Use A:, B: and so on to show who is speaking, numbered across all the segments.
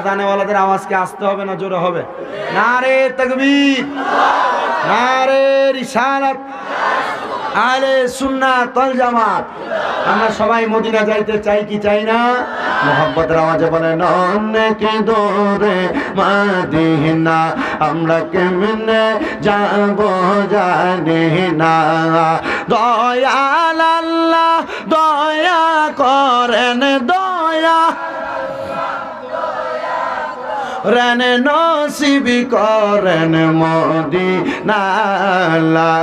A: জানেওয়ালাদের আওয়াজকে আসতে হবে না জোরে হবে? নারে তাকবীর, নারে রিসালাত, আহলে সুন্নাত ওয়াল জামাত। আমরা সবাই মদিনা যাইতে চাই কি চাই না? মোহাব্বতের আওয়াজে বলেন অনেক দূরে মদিনা, আমরা কেমনে যাব জানি না। দয়াল আল্লাহ দয়া করেন, দয়া রেন নসিবি করেন মদিনা। লা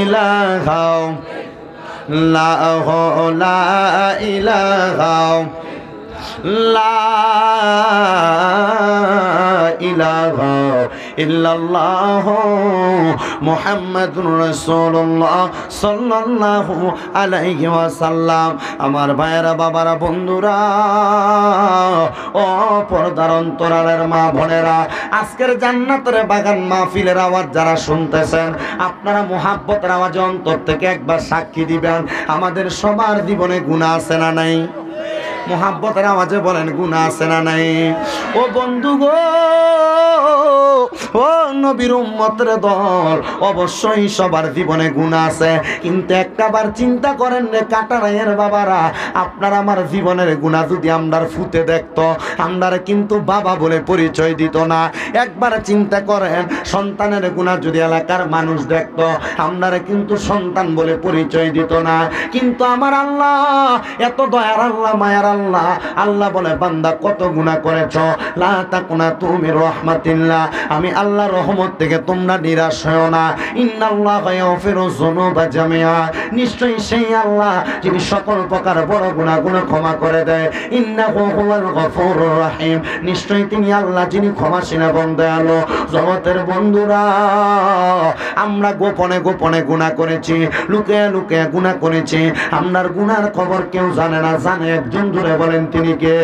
A: ইলাহা লা ইলাহা লা ইলাহা ইল্লাল্লাহ মুহাম্মাদুর রাসূলুল্লাহ সাল্লাল্লাহু আলাইহি ওয়াসাল্লাম। আমার ভাইয়েরা, বাবারা, বন্ধুরা, ও পর্দার অন্তরালের মা বোনেরা, আজকের জান্নাতের বাগান মাহফিলের আওয়াজ যারা শুনতেছেন, আপনারা মুহাব্বতের আওয়াজ অন্তর থেকে একবার সাক্ষী দিবেন, আমাদের সবার জীবনে গুনাহ আছে না নাই? মোহাব্বতের আওয়াজে বলেন গুনাহ আছে না নাই? ও বন্ধু গো, ও নবীর উম্মতের দল, অবশ্যই সবার জীবনে গুনাহ আছে, কিন্তু একটাবার চিন্তা করেন রে কাটারাইয়ের বাবারা, আপনার আমার জীবনের গুনাহ যদি আমরার ফুতে দেখতো, আমরারে কিন্তু বাবা বলে পরিচয় দিত না। একবার চিন্তা করেন, সন্তানের গুনাহ যদি এলাকার মানুষ দেখতো, আমরারে কিন্তু সন্তান বলে পরিচয় দিত না। কিন্তু আমার আল্লাহ এত দয়ার আল্লাহ, মায়ার আল্লাহ, আল্লাহ বলে বান্দা কত গুনাহ করেছো, লা তাকুনাতু মির রাহমাতিল্লাহ, আমি আল্লাহর রহমত থেকে তোমরা নিরাশ হও না। ইন্নাল্লাহা ইয়াগফিরু যুনুবা জামিআ, নিশ্চয়ই সেই আল্লাহ যিনি সকল প্রকার বড় গুনাহগুলো ক্ষমা করে দেয়। ইন্নাহু হুয়াল গফুরুর রহিম, নিশ্চয়ই তিনি আল্লাহ যিনি ক্ষমাশীল এবং দয়ালু। জগতের বন্ধুরা, আমরা গোপনে গোপনে গুনাহ করেছি, লুকিয়ে লুকিয়ে গুনাহ করেছি, আমরার গুনার খবর কেউ জানে না, জানে একজন, জুড়ে বলেন তিনি কে?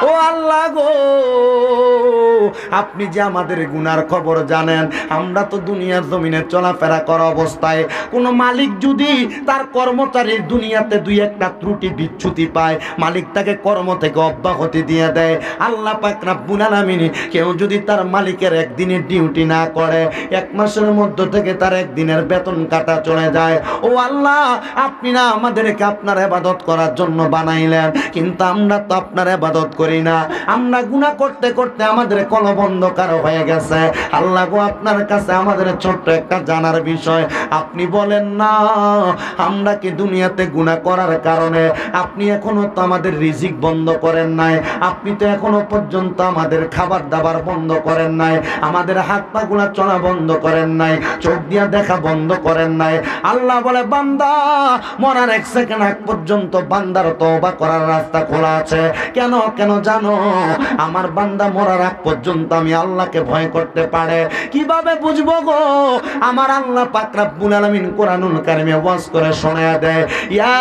A: ও আল্লাহ গো, আপনি যে আমাদের গুনার খবর জানেন। আমরা তো দুনিয়ার জমিনে চলাফেরা করা অবস্থায় কোনো মালিক যদি তার কর্মচারীর দুনিয়াতে দুই একটা ত্রুটি বিচ্যুতি পায়, মালিক তাকে কর্ম থেকে অব্যাহতি দিয়ে দেয়। আল্লাহ পাক রব্বুল আলামিন কেউ যদি তার মালিকের একদিনের ডিউটি না করে, এক মাসের মধ্য থেকে তার একদিনের বেতন কাটা চলে যায়। ও আল্লাহ, আপনি না আমাদেরকে আপনার ইবাদত করার জন্য বানাইলেন, কিন্তু আমরা তো আপনার ইবাদত করি না। আমরা গুনাহ করতে করতে আমাদের কলব অন্ধকার হয়ে গেছে। আল্লাহ গো, আপনার কাছে আমাদের ছোট্ট একটা জানার বিষয়, আপনি বলেন না আমরা কি দুনিয়াতে গুনাহ করার কারণে আপনি এখনো তো আমাদের রিজিক বন্ধ করেন নাই, আপনি তো এখনো পর্যন্ত আমাদের খাবার দাবার বন্ধ করেন নাই, আমাদের হাত পা গুলা চলা বন্ধ করেন নাই, চোখ দিয়া দেখা বন্ধ করেন নাই। আল্লাহ বলে বান্দা মরার এক সেকেন্ড আগ পর্যন্ত বান্দার তওবা করার রাস্তা খোলা আছে। কেন কেন জানো? আমার বান্দা মরার আগ পর্যন্ত আমি আল্লাহকে ভয় করতে পারে। কিভাবে বুঝবো গো? আমার আল্লাহ পাক রব্বুল আলামিন কোরআনুল কারীমে ওয়াজ করে শোনায়া দেয়, ইয়া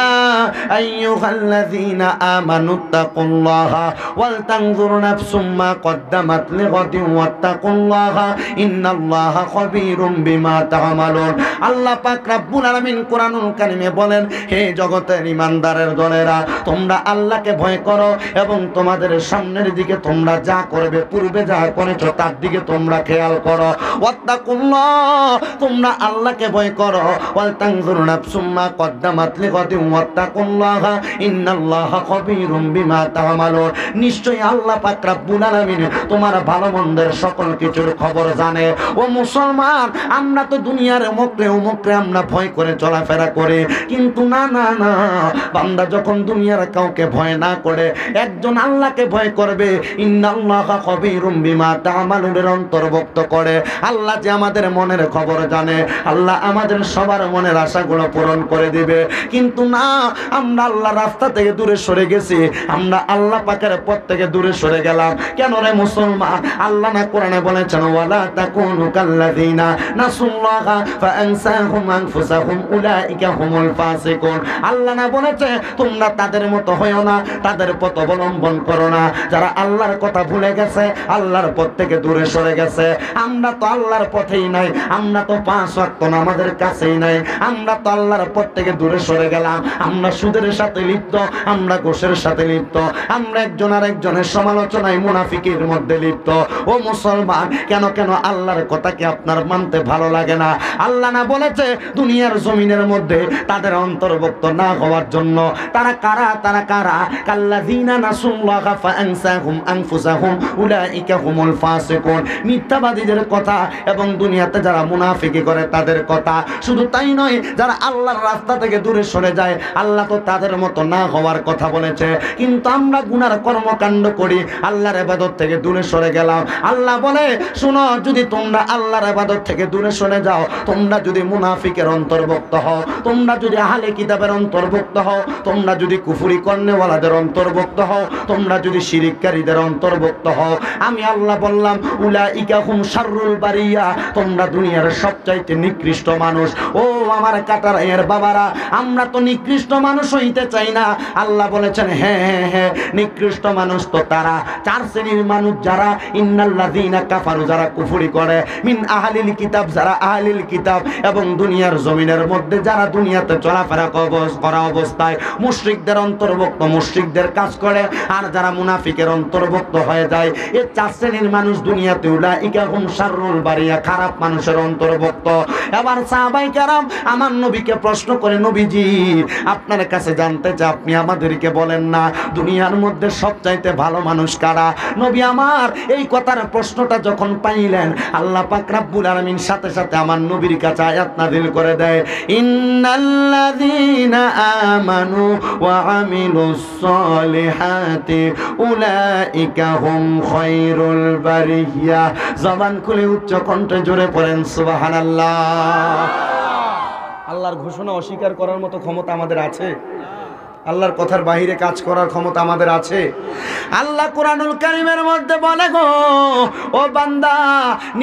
A: আইয়ুহাল্লাযীনা আমানুত্তাকুল্লাহা ওয়াল তানজুর নাফসুম মা কদ্দামাত লিগাদিন ওয়াত্তাকুল্লাহা ইন্নাল্লাহা খাবীরুম বিমা তা'মালুন। আল্লাহ পাক রব্বুল আলামিন কোরআনুল কারীমে বলেন, হে জগতের ঈমানদারের দলেরা, তোমরা আল্লাহকে ভয় করো এবং তোমাদের সামনের দিকে তোমরা যা করবে, পূর্বে যা করেছো তার দিকে তোমরা খেয়াল করো। ওয়াত্তাকুল্লাহ, তোমরা আল্লাহকে ভয় করো। ওয়াল তানজুর নাফসুম মা কদ্দামাত লিগাদিন ওয়াত্তাকুল্লাহা ইন্নাল্লাহা খাবীরুম বিমা তা'মালুন। নিশ্চয়ই আল্লাহ পাক রব্বুল আলামিন তোমার ভালো মন্দের সকল কিছুর খবর জানে। ও মুসলমান, আমরা তো দুনিয়ার মুখে আমরা ভয় করে চলাফেরা করি, কিন্তু না না না, বান্দা যখন দুনিয়ার কাউকে ভয় না করে একজন আল্লাহকে ভয় করবে, ইন্নাল্লাহা খাবীরুম বিমা তা'মালুনের অন্তর্ভুক্ত করে। আল্লাহ যে আমাদের মনের খবর জানে, আল্লাহ আমাদের সবার মনের আশাগুলো পূরণ করে দিবে। কিন্তু না, আমরা আল্লাহর রাস্তা থেকে দূরে সরে গেছি, আমরা আল্লাহ পাকের পথ থেকে দূরে সরে গেলাম। কেন রে মুসলমান? আল্লাহ না কোরআনে বলেছেন, ওয়ালা তাকুনু কাল্লাযীনা নাসুল্লাহা ফাআনসাহুম আনফুসাহুম উলাইকা হুমুল ফাসিকুন। আল্লাহ না বলেছে তোমরা তাদের মতো হয়ো না, তাদের পথ অবলম্বন করো না যারা আল্লাহর কথা ভুলে গেছে, আল্লাহর পথ থেকে দূরে সরে গেছে। আমরা তো আল্লাহর পথেই নাই, আমরা তো 5 ওয়াক্ত নামাজের কাছেই নাই, আমরা তো আল্লাহর পথ থেকে দূরে সরে গেলাম। আমরা সুদের সাথে লিপ্ত, আমরা ঘুষের সাথে লিপ্ত, আমরা একজন আরেকজনের সমালোচনায় মুনাফিকের মধ্যে লিপ্ত। ও মুসলমান, কেন কেন আল্লাহর কথা কি আপনার মানতে ভালো লাগে না? আল্লাহ না বলেছে দুনিয়ার জমিনের মধ্যে তাদের অন্তর্ভুক্ত না হওয়ার জন্য? তারা কারা? তারা কারা? কাল্লাযীনা নাসুল্লাহা ফাআনসাহুম আনফুসাহুম উলাইকা হুমুল ফাসিকুন। মিথ্যাবাদীদের কথা এবং দুনিয়াতে যারা মুনাফিকি করে তাদের কথা। শুধু তাই নয়, যারা আল্লাহর রাস্তা থেকে দূরে সরে যায়, আল্লাহ তো তাদের মতো না হওয়ার কথা বলেছে। কিন্তু আমরা গুনার কর্মকাণ্ড করি, আল্লাহর ইবাদত থেকে দূরে সরে গেলাম। আল্লাহ বলে, শোনো, যদি তোমরা আল্লাহর ইবাদত থেকে দূরে সরে যাও, তোমরা যদি মুনাফিকের অন্তর্ভুক্ত হও, তোমরা যদি আহলে কিতাবের অন্তর্ভুক্ত হও, তোমরা যদি কুফরি করনেওয়ালাদের অন্তর্ভুক্ত হও, তোমরা যদি শিরিককারীদের অন্তর্ভুক্ত হও, আমি আল্লাহ বললাম উলাইকা হুম শাররুল বারিয়া, তোমরা দুনিয়ার সবচাইতে নিকৃষ্ট মানুষ। ও আমার কাটারায়ের বাবারা, আমরা তো নিকৃষ্ট মানুষ হইতে চাই না। আল্লাহ বলেছেন হ্যাঁ হ্যাঁ হ্যাঁ, নিকৃষ্ট মানুষ তো তারা 4 শ্রেণীর মানুষ, যারা ইন্নাল্লাযীনা কাফারু, যারা কুফরি করে, মিন আহলিল কিতাব, যারা আহলিল কিতাব, এবং দুনিয়ার জমিনের মধ্যে যারা দুনিয়াতে চলাফেরা করা অবস্থায় মুশরিকদের অন্তর্ভুক্ত, মুশরিকদের কাজ করে, আর যারা মুনাফিকের অন্তর্ভুক্ত হয়ে যায়, এই 4 শ্রেণীর মানুষ দুনিয়াতে উলাইকা হুম শাররুল বারিয়া, খারাপ মানুষের অন্তর্ভুক্ত। এবার সাহাবায়ে কেরাম আমার নবীকে প্রশ্ন করে, নবীজি আপনার কাছে জানতে চাই, আপনি আমাদেরকে বলেন না দুনিয়ার মধ্যে সবচাইতে ভালো মানুষ কারা? নবী আমার এই কথার প্রশ্নটা যখন পাইলেন, আল্লাহ পাক রব্বুল আলামিন সাথে সাথে আমার নবীর কাছে আয়াত নাযিল করে দেয়, ইন্নাল্লাযীনা আমানু ওয়া আমিলুস সলিহাতি উলাইকা হুম খায়রুল বারিয়া। জবান খুলে উচ্চ কণ্ঠে জোরে পড়েন সুবহানাল্লাহ। আল্লাহর ঘোষণা অস্বীকার করার মতো ক্ষমতা আমাদের আছে? আল্লাহর কথার বাহিরে কাজ করার ক্ষমতা আমাদের আছে? আল্লাহ কুরআনুল কারীমের মধ্যে বলে, গো ও বান্দা,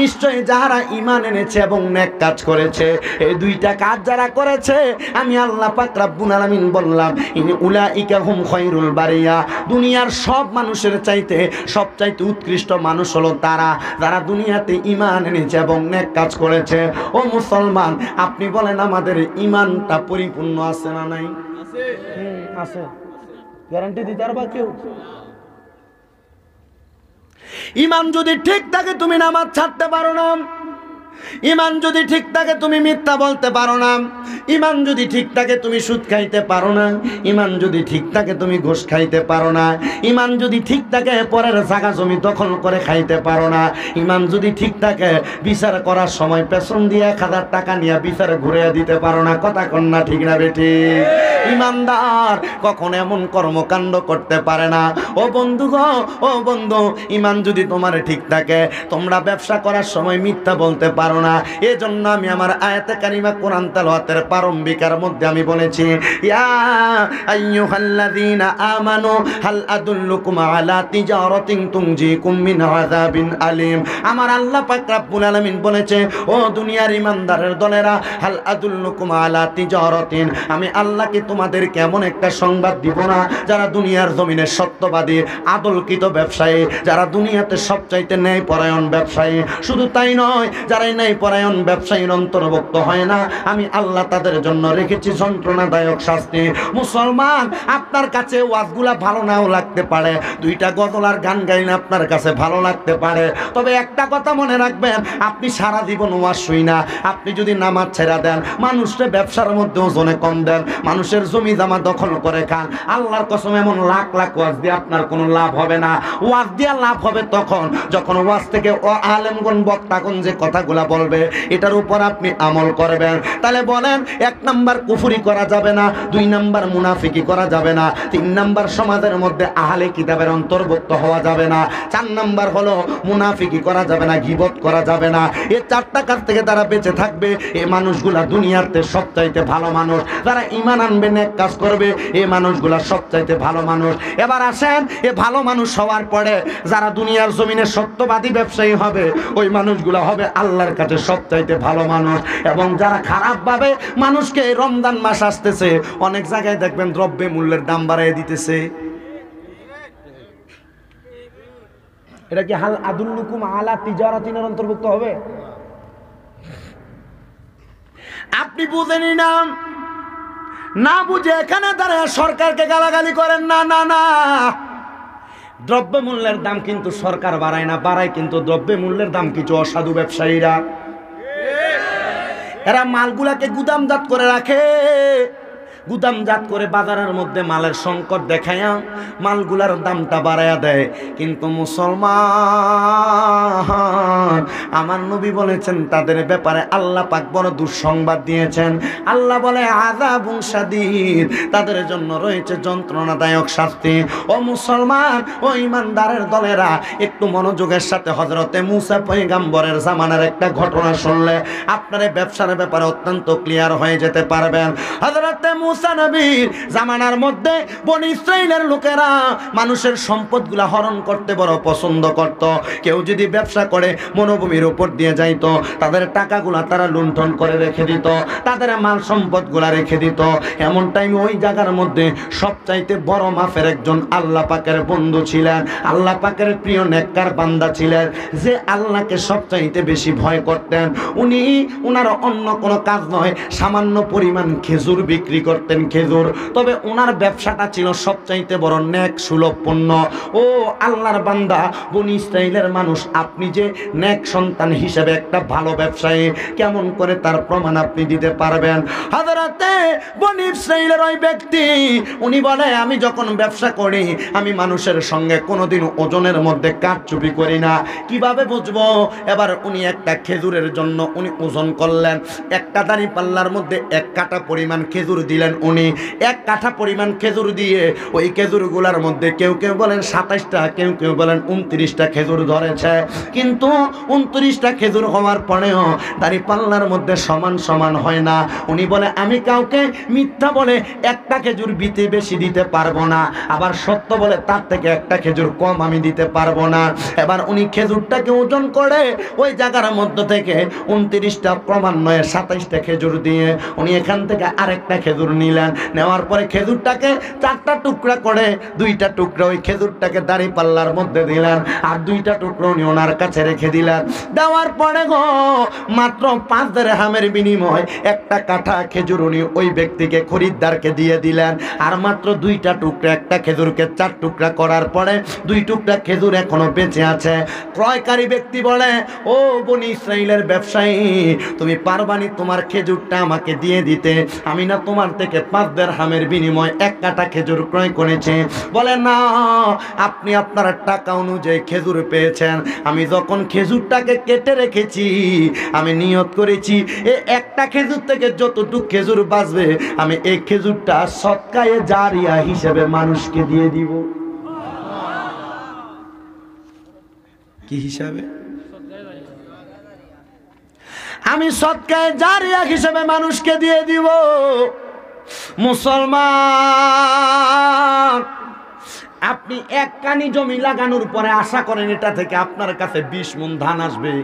A: নিশ্চয়ই যারা ঈমান এনেছে এবং নেক কাজ করেছে, এই দুইটা কাজ যারা করেছে, আমি আল্লাহ পাক রব্বুল আলামিন বললাম উলাইকা হুম খায়রুল বারিয়া, দুনিয়ার সব মানুষের চাইতে সবচাইতে উৎকৃষ্ট মানুষ হলো তারা, যারা দুনিয়াতে ঈমান এনেছে এবং নেক কাজ করেছে। ও মুসলমান, আপনি বলেন আমাদের ঈমানটা পরিপূর্ণ আছে না নাই? আছে। গ্যারান্টি দিতে পারবা কেউ? ঈমান যদি ঠিক থাকে তুমি নামাজ ছাড়তে পারো না, ঈমান যদি ঠিক থাকে তুমি মিথ্যা বলতে পারো না, ঈমান যদি ঠিক থাকে তুমি সুদ খাইতে পারো না, ঈমান যদি ঠিক থাকে তুমি ঘুষ খাইতে পারো না, ঈমান যদি ঠিক থাকে পরের জায়গা জমি দখল করে খাইতে পারো না, ঈমান যদি ঠিক থাকে বিচার করার সময় পেছন দিয়ে 1000 টাকা নিয়ে বিচার ঘুরে দিতে পারো না। কথা কন না ঠিক না বেটি? ঈমানদার কখন এমন কর্মকাণ্ড করতে পারে না। ও বন্ধু গো, ও বন্ধু, ঈমান যদি তোমার ঠিক থাকে, তোমরা ব্যবসা করার সময় মিথ্যা বলতে পারো না। এজন্য আমি আমার আয়াতে কারিমা কোরআন তেলাওয়াতের প্রারম্ভিকার মধ্যে আমি বলেছি, ইয়া আইয়ুহাল্লাযীনা আমানু হাল আদুল্লুকুম আলা তিজারাতিন তুনজিকুম মিন আযাবিন আলিম। আমার আল্লাহ পাক রব্বুল আলামিন বলেছে, ও দুনিয়ার ঈমানদারের দলেরা, হাল আদুল্লুকুম আলা তিজারাতিন, আমি আল্লাহ কি তোমাদের কেমন একটা সংবাদ দিব না, যারা দুনিয়ার জমিনে সত্যবাদী আদলকৃত ব্যবসায়ী, যারা দুনিয়াতে সবচাইতে ন্যায়পরায়ণ ব্যবসায়ী। শুধু তাই নয়, যারা ন্যায়পরায়ণ ব্যবসায়ীর অন্তর্ভুক্ত হয় না, আমি আল্লাহ তাদের জন্য রেখেছি যন্ত্রণাদায়ক শাস্তি। মুসলমান, আপনার কাছে ওয়াজগুলা ভালো নাও লাগতে পারে, 2টা গজল আর গান গাইলে আপনার কাছে ভালো লাগতে পারে, তবে একটা কথা মনে রাখবেন, আপনি সারা জীবন ওয়াজ শুই না, আপনি যদি নামাজ ছেড়ে দেন, মানুষের ব্যবসার মধ্যে ওজনে কম দেন, মানুষের জমি জমা দখল করে খান, আল্লাহর কসম এমন লাখ লাখ ওয়াজ দিয়ে আপনার কোনো লাভ হবে না। ওয়াজ দিয়ে লাভ হবে তখন যখন ওয়াজ থেকে আলেমগণ বক্তাগণ যে কথাগুলা বলবে এটার উপর আপনি আমল করবেন। তাহলে বলেন, 1 নাম্বার কুফরি করা যাবে না, 2 নাম্বার মুনাফিকি করা যাবে না, 3 নাম্বার সমাজের মধ্যে আহলে কিতাবের অন্তর্ভুক্ত হওয়া যাবে না, 4 নাম্বার হলো মুনাফিকি করা যাবে না, গীবত করা যাবে না। এই 4টা কাজ থেকে তারা বেঁচে থাকবে, এই মানুষগুলা দুনিয়াতে সবচাইতে ভালো মানুষ। যারা ঈমান আনবে, নেক কাজ করবে, এই মানুষগুলা সবচাইতে ভালো মানুষ। এবার আসেন, এ ভালো মানুষ হওয়ার পরে যারা দুনিয়ার জমিনে সত্যবাদী ব্যবসায়ী হবে, ওই মানুষগুলা হবে আল্লাহর কাছে সবচাইতে ভালো মানুষ। এবং যারা খারাপভাবে মানুষকে, রমজান মাস আসতেছে, অনেক জায়গায় দেখবেন দ্রব্য মূল্যের দাম বাড়ায় দিতেছে, এটা কি হাল আদুল্লুকুম আলা তিজারাতিনের অন্তর্ভুক্ত হবে? আপনি বুঝেনি না, না বুঝে এখানে দাঁড়ায় সরকারকে গালাগালি করেন না। না না, দ্রব্যমূল্যের দাম কিন্তু সরকার বাড়ায় না, বাড়ায় কিন্তু দ্রব্যমূল্যের দাম কিছু অসাধু ব্যবসায়ীরা। এরা মালগুলাকে গুদামজাত করে রাখে, গুদামজাত করে বাজারের মধ্যে মালের সংকট দেখায়া মালগুলার দামটা বাড়ায়া দেয়। কিন্তু মুসলমান, আমার নবী বলেছেন তাদের ব্যাপারে আল্লাহ পাক বড় দুঃসংবাদ দিয়েছেন। আল্লাহ বলে আযাবুন শাদীদ, তাদের জন্য রয়েছে যন্ত্রণাদায়ক শাস্তি। ও মুসলমান, ও ইমানদারের দলেরা, একটু মনোযোগের সাথে হযরতে মূসা পয়গম্বরের জামানার একটা ঘটনা শুনলে আপনার ব্যবসার ব্যাপারে অত্যন্ত ক্লিয়ার হয়ে যেতে পারবেন। হযরতে মূসা নবীর জামানার মধ্যে বনি ইসরাইলের লোকেরা মানুষের সম্পদগুলা হরণ করতে বড় পছন্দ করত। কেউ যদি ব্যবসা করে মনোভূমির উপর দিয়ে যাইতো, তাদের টাকাগুলা তারা লুণ্ঠন করে রেখে দিত, তাদের মাল সম্পদগুলা রেখে দিত। এমন টাইমে ওই জায়গার মধ্যে সবচাইতে বড় মাপের একজন আল্লাহ পাকের বন্ধু ছিলেন, আল্লাহ পাকের প্রিয় নেককার বান্দা ছিলেন, যে আল্লাহকে সবচাইতে বেশি ভয় করতেন। উনি উনার অন্য কোনো কাজ নয়, সামান্য পরিমাণ খেজুর বিক্রি করতেন, খেজুর। তবে ওনার ব্যবসাটা ছিল সবচাইতে বড় নেক সুলভ পণ্য। ও আল্লাহর বান্দা, বনি ইসরাইলের মানুষ, আপনি যে নেক সন্তান হিসেবে একটা ভালো ব্যবসায়ী, কেমন করে তার প্রমাণ আপনি দিতে পারবেন? হযরতে বনি ইসরাইলের ওই ব্যক্তি উনি বলে, আমি যখন ব্যবসা করি আমি মানুষের সঙ্গে কোনোদিন ওজনের মধ্যে কারচুপি করি না। কিভাবে বুঝবো? এবার উনি একটা খেজুরের জন্য উনি ওজন করলেন, একটা দাঁড়িপাল্লার মধ্যে 1 কাঠা পরিমাণ খেজুর দিলেন। উনি 1 কাঠা পরিমাণ খেজুর দিয়ে ওই খেজুরগুলার মধ্যে কেউ কেউ বলেন 27টা, কেউ কেউ বলেন 29টা খেজুর ধরেছে। কিন্তু 29টা খেজুর হওয়ার পরেও দাঁড়িপাল্লার মধ্যে সমান সমান হয় না। উনি বলে, আমি কাউকে মিথ্যা বলে একটা খেজুর বেশি দিতে পারবো না, আবার সত্য বলে তার থেকে একটা খেজুর কম আমি দিতে পারবো না। এবার উনি খেজুরটাকে ওজন করে ওই জায়গার মধ্য থেকে 29টা ক্রমান্বয়ে 27টা খেজুর দিয়ে উনি এখান থেকে আরেকটা খেজুর নিলেন। নেওয়ার পরে খেজুরটাকে 4টা টুকরা করে 2টা টুকরা ওই খেজুরটাকে দাঁড়িপাল্লার মধ্যে দিলেন, আর 2টা টুকরো উনি ওনার কাছে রেখে দিলেন। দেওয়ার পরে গো মাত্র 5 দিরহামের বিনিময় 1টা কাঠা খেজুর উনি ওই ব্যক্তিকে, খরিদ্দারকে দিয়ে দিলেন। আর মাত্র 2টা টুকরা, একটা খেজুরকে 4 টুকরা করার পরে 2 টুকরা খেজুর এখনো বেঁচে আছে। ক্রয়কারী ব্যক্তি বলে, ও বনি ইসরাইলের ব্যবসায়ী, তুমি পারবানি তোমার খেজুরটা আমাকে দিয়ে দিতে? আমি না তোমার থেকে 5 দিরহামের বিনিময় 1 কাঠা খেজুর ক্রয় করেছি। বলে, না, আপনি আপনার টাকা অনুযায়ী খেজুর পেয়েছেন। আমি যখন খেজুরটাকে কেটে রেখেছি আমি নিয়ত করেছি এই একটা খেজুর থেকে যতটুকু খেজুর বাঁচবে আমি এই খেজুরটা সদকায়ে জারিয়া হিসেবে মানুষকে দিয়ে দিব। কি হিসাবে? আমি সদকায়ে জারিয়া হিসেবে মানুষকে দিয়ে দিব। মুসলমান, আপনি 1 কানি জমি লাগানোর পরে আশা করেন এটা থেকে আপনার কাছে 20 মণ ধান আসবে,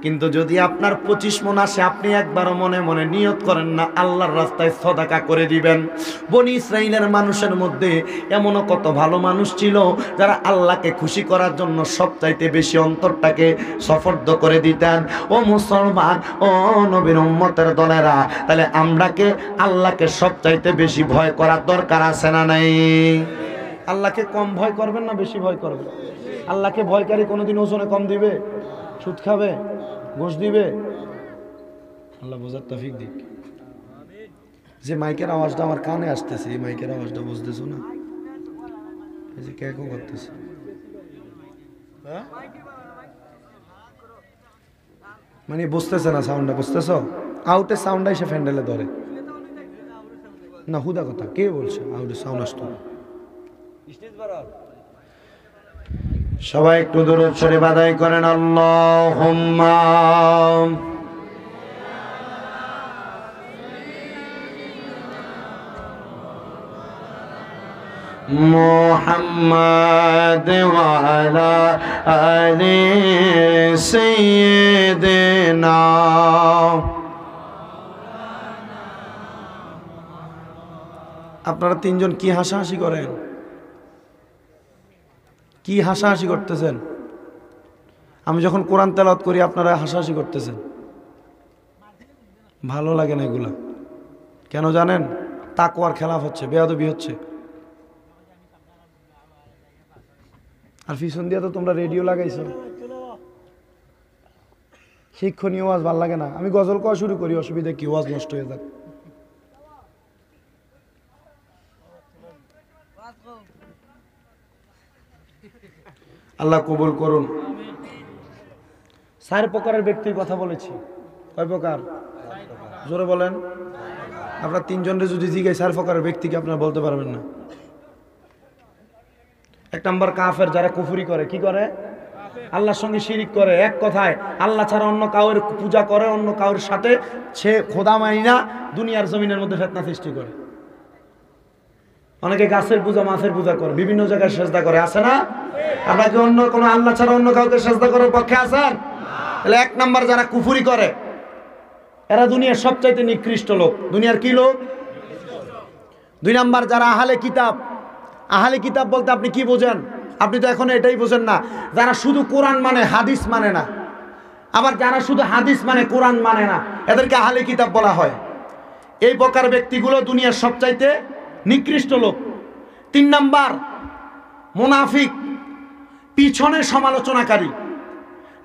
A: কিন্তু যদি আপনার 25 মণ আসে, আপনি একবারও মনে মনে নিয়ত করেন না আল্লাহর রাস্তায় সদাকা করে দিবেন। বনি ইসরাইলের মানুষের মধ্যে এমনও কত ভালো মানুষ ছিল যারা আল্লাহকে খুশি করার জন্য সবচাইতে বেশি অন্তরটাকে সফর্দ করে দিতেন। ও মুসলমান, ও নবীর উম্মতের দলেরা, তাহলে আমরাকে আল্লাহকে সবচাইতে বেশি ভয় করার দরকার আছে না নাই? আল্লাহকে কম ভয় করবেন না বেশি ভয় করবেন? আল্লাহকে ভয়কারী কোনোদিন ওজনে কম দিবে? সুদ খাবে? ঘুষ দিবে? আল্লাহ বোঝার তৌফিক দিক। যে মাইকের আওয়াজটা আমার কানে আসতেছে, এই মাইকের আওয়াজটা বুঝতেছো না? এই যে কেকও করতেছে, মানে বুঝতেছে না সাউন্ডটা, বুঝতেছো? আউটের সাউন্ডটা এসে ফ্যান্ডেলে ধরে না। হুদা কথা, কে বলছে আউটের সাউন্ড আসতো? সবাই একটু দরুদ শরীফ আদায় করেন। আল্লাহুম্মা মুহাম্মাদ ওয়া আলা আলি সাইয়্যিদিনা। আপনারা 3 জন কি হাসাহাসি করেন? কি হাসাহাসি করতেছেন? আমি যখন কোরআন তেলাওয়াত করি আপনারা হাসাহাসি করতেছেন, ভালো লাগে না এগুলা। কেন জানেন? তাকওয়ার খেলাফ হচ্ছে, বেয়াদবি হচ্ছে। আর পিছন দিয়ে তো তোমরা রেডিও লাগাইছো, শিক্ষণীয় ওয়াজ ভাল লাগে না। আমি গজল কোয়া শুরু করি, অসুবিধা কি? ওয়াজ নষ্ট হয়ে যাক। আল্লাহ কবুল করুন। 4 প্রকারের ব্যক্তির কথা বলেছি। কয় প্রকার? জোরে বলেন। আপনার 3 জনের যদি জিজ্ঞাসা 4 প্রকারের ব্যক্তিকে আপনারা বলতে পারবেন না। 1 নম্বর কাফের, যারা কুফরি করে। কি করে? আল্লাহর সঙ্গে শিরিক করে। এক কথায় আল্লাহ ছাড়া অন্য কাউর পূজা করে, অন্য কাউর সাথে সে খোদা মানি না, দুনিয়ার জমিনের মধ্যে ফিতনা সৃষ্টি করে। অনেকে গাছের পূজা, মাছের পূজা করে, বিভিন্ন জায়গায় সেজদা করে, আছে না? আপনাকে অন্য কোনো আল্লাহ ছাড়া অন্য কাউকে সেজদা করার পক্ষে আছেন? তাহলে 1 নম্বর যারা কুফরি করে, এরা দুনিয়ার সবচাইতে নিকৃষ্ট লোক। দুনিয়ার কি লোক? 2 নম্বর যারা আহলে কিতাব। আহলে কিতাব বলতে আপনি কি বোঝেন? আপনি তো এখন এটাই বোঝেন না। যারা শুধু কোরআন মানে, হাদিস মানে না। আবার যারা শুধু হাদিস মানে, কোরআন মানে না, এদেরকে আহলে কিতাব বলা হয়। এই প্রকার ব্যক্তিগুলো দুনিয়ার সবচাইতে নিকৃষ্ট লোক। 3 নম্বর মুনাফিক, পিছনে সমালোচনাকারী।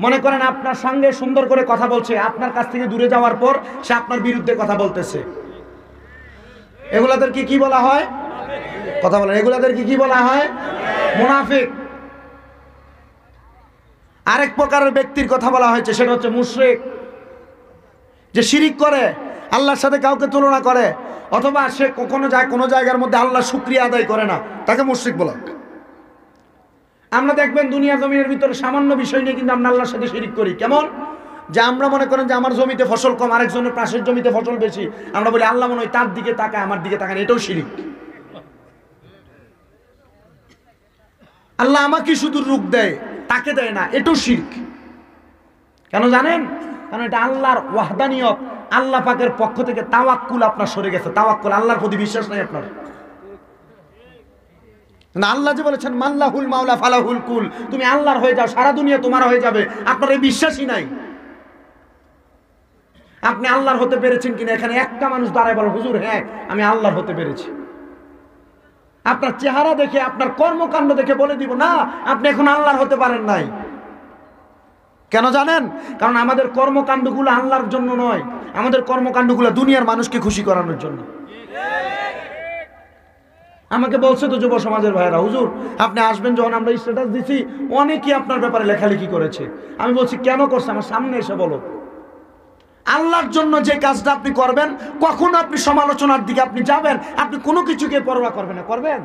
A: মনে করেন আপনার সঙ্গে সুন্দর করে কথা বলছে, আপনার কাছ থেকে দূরে যাওয়ার পর সে আপনার বিরুদ্ধে কথা বলতেছে। এগুলাদেরকে কি বলা হয়? কথা বলেন, এগুলাদেরকে কি বলা হয়? মুনাফিক। আরেক প্রকারের ব্যক্তির কথা বলা হয়েছে, সেটা হচ্ছে মুশরিক, যে শিরিক করে, আল্লাহর সাথে কাউকে তুলনা করে, অথবা সে কখনো যায় কোনো জায়গার মধ্যে আল্লাহর শুকরিয়া আদায় করে না, তাকে মুশরিক বলা। আমরা দেখবেন দুনিয়া জমিনের ভিতরে সামান্য বিষয় নিয়ে কিন্তু আমরা আল্লাহর সাথে শিরিক করি। কেমন? যে আমরা মনে করেন যে আমার জমিতে ফসল কম, আরেকজনের পাশের জমিতে ফসল বেশি, আমরা বলি আল্লাহ মনে হয় তার দিকে তাকায়, আমার দিকে তাকায়, এটাও শিরিক। আল্লাহ আমাকে শুধু রূপ দেয়, তাকে দেয় না, এটাও শিরক। কেন জানেন? কারণ এটা আল্লাহর ওয়াহদানিয়ত, আল্লাহ পাকের পক্ষ থেকে তাওয়াক্কুল আপনার সরে গেছে। তাওয়াক্কুল, আল্লাহর প্রতি বিশ্বাস নাই আপনার। না, আল্লাহ যে বলেছেন মাল্লাহুল মাওলা ফালাহুল কুল, তুমি আল্লাহর হয়ে যাও, সারা দুনিয়া তোমার হয়ে যাবে, আপনার এই বিশ্বাসই নাই। আপনি আল্লাহর হতে পেরেছেন কিনা এখানে একটা মানুষ দাঁড়ায় বলেন, হুজুর হ্যাঁ আমি আল্লাহর হতে পেরেছি। আপনার চেহারা দেখে, আপনার কর্মকাণ্ড দেখে বলে দিব না আপনি এখন আল্লাহর হতে পারেন নাই। কেন জানেন? কারণ আমাদের কর্মকাণ্ডগুলো আল্লাহর জন্য নয়, আমাদের কর্মকাণ্ডগুলো দুনিয়ার মানুষকে খুশি করানোর জন্য। আমাকে বলছে তো যুব সমাজের ভাইয়েরা, হুজুর আপনি আসবেন, যখন আমরা স্ট্যাটাস দিছি অনেকেই আপনার ব্যাপারে লেখালেখি করেছে। আমি বলছি কেন করছে? আমার সামনে এসে বলো। আল্লাহর জন্য যে কাজটা আপনি করবেন, কখনো আপনি সমালোচনার দিকে আপনি যাবেন, আপনি কোনো কিছুকে পরোয়া করবেন না। করবেন?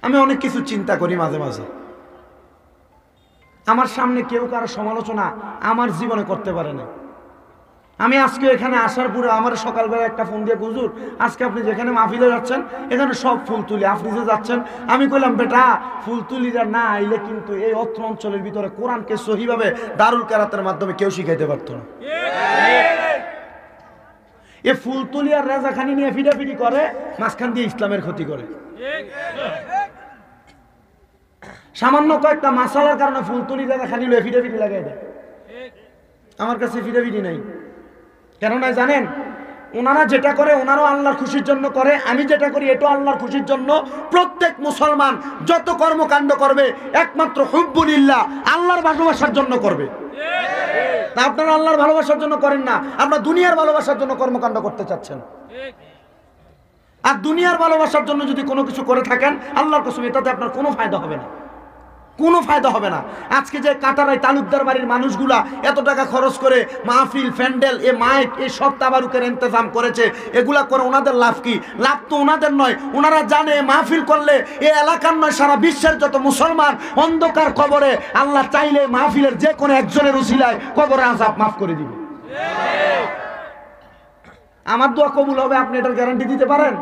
A: আমি অনেক কিছু চিন্তা করি মাঝে মাঝে। আমার সামনে কেউ কারো সমালোচনা আমার জীবনে করতে পারে না। আমি আজকে এখানে আসার পরে আমার সকালবেলা একটা ফোন দিয়ে, হুজুর আজকে আপনি যেখানে মাহফিলে যাচ্ছেন এখানে সব ফুল তুলি, আপনি যে যাচ্ছেন। আমি কইলাম বেটা ফুল তুলিরা না আইলে কিন্তু এই অত্র অঞ্চলের ভিতরে কোরআনকে সহিভাবে দারুল কেরাতের মাধ্যমে কেউ শিখাইতে পারতো না। এ ফুল তুলি আর রাজাখানি নিয়ে ফিডাফিডি করে, মাঝখান দিয়ে ইসলামের ক্ষতি করে। সামান্য কয়েকটা মাসালার কারণে ফুল তুলি রাজাখানি লয়ে ফিডাফিডি লাগাই দেয়। আমার কাছে ফিডাফিডি নাই। কেন নাই জানেন? ওনারা যেটা করে ওনারাও আল্লাহর খুশির জন্য করে, আমি যেটা করি এটাও আল্লাহর খুশির জন্য। প্রত্যেক মুসলমান যত কর্মকাণ্ড করবে একমাত্র হুব্বুলিল্লাহ, আল্লাহর ভালোবাসার জন্য করবে। না, আপনারা আল্লাহর ভালোবাসার জন্য করেন না, আপনারা দুনিয়ার ভালোবাসার জন্য কর্মকাণ্ড করতে চাচ্ছেন। আর দুনিয়ার ভালোবাসার জন্য যদি কোনো কিছু করে থাকেন, আল্লাহর কসম এটাতে আপনার কোনো ফায়দা হবে না, কোনো ফায়দা হবে না। আজকে যে কাটারাই তালুকদার বাড়ির মানুষগুলা এত টাকা খরচ করে মাহফিল, প্যান্ডেল, এ মাইক, এই সব তাবারুকের ইন্তজাম করেছে, এগুলা করে ওনাদের লাভ কি? লাভ তো ওনাদের নয়। ওনারা জানে মাহফিল করলে এই এলাকার নয় সারা বিশ্বের যত মুসলমান অন্ধকার কবরে আল্লাহ চাইলে মাহফিলের যে কোনো একজনের উসিলায় কবরে আযাব মাফ করে দিবে। আমার দোয়া কবুল হবে আপনি এটার গ্যারান্টি দিতে পারেন?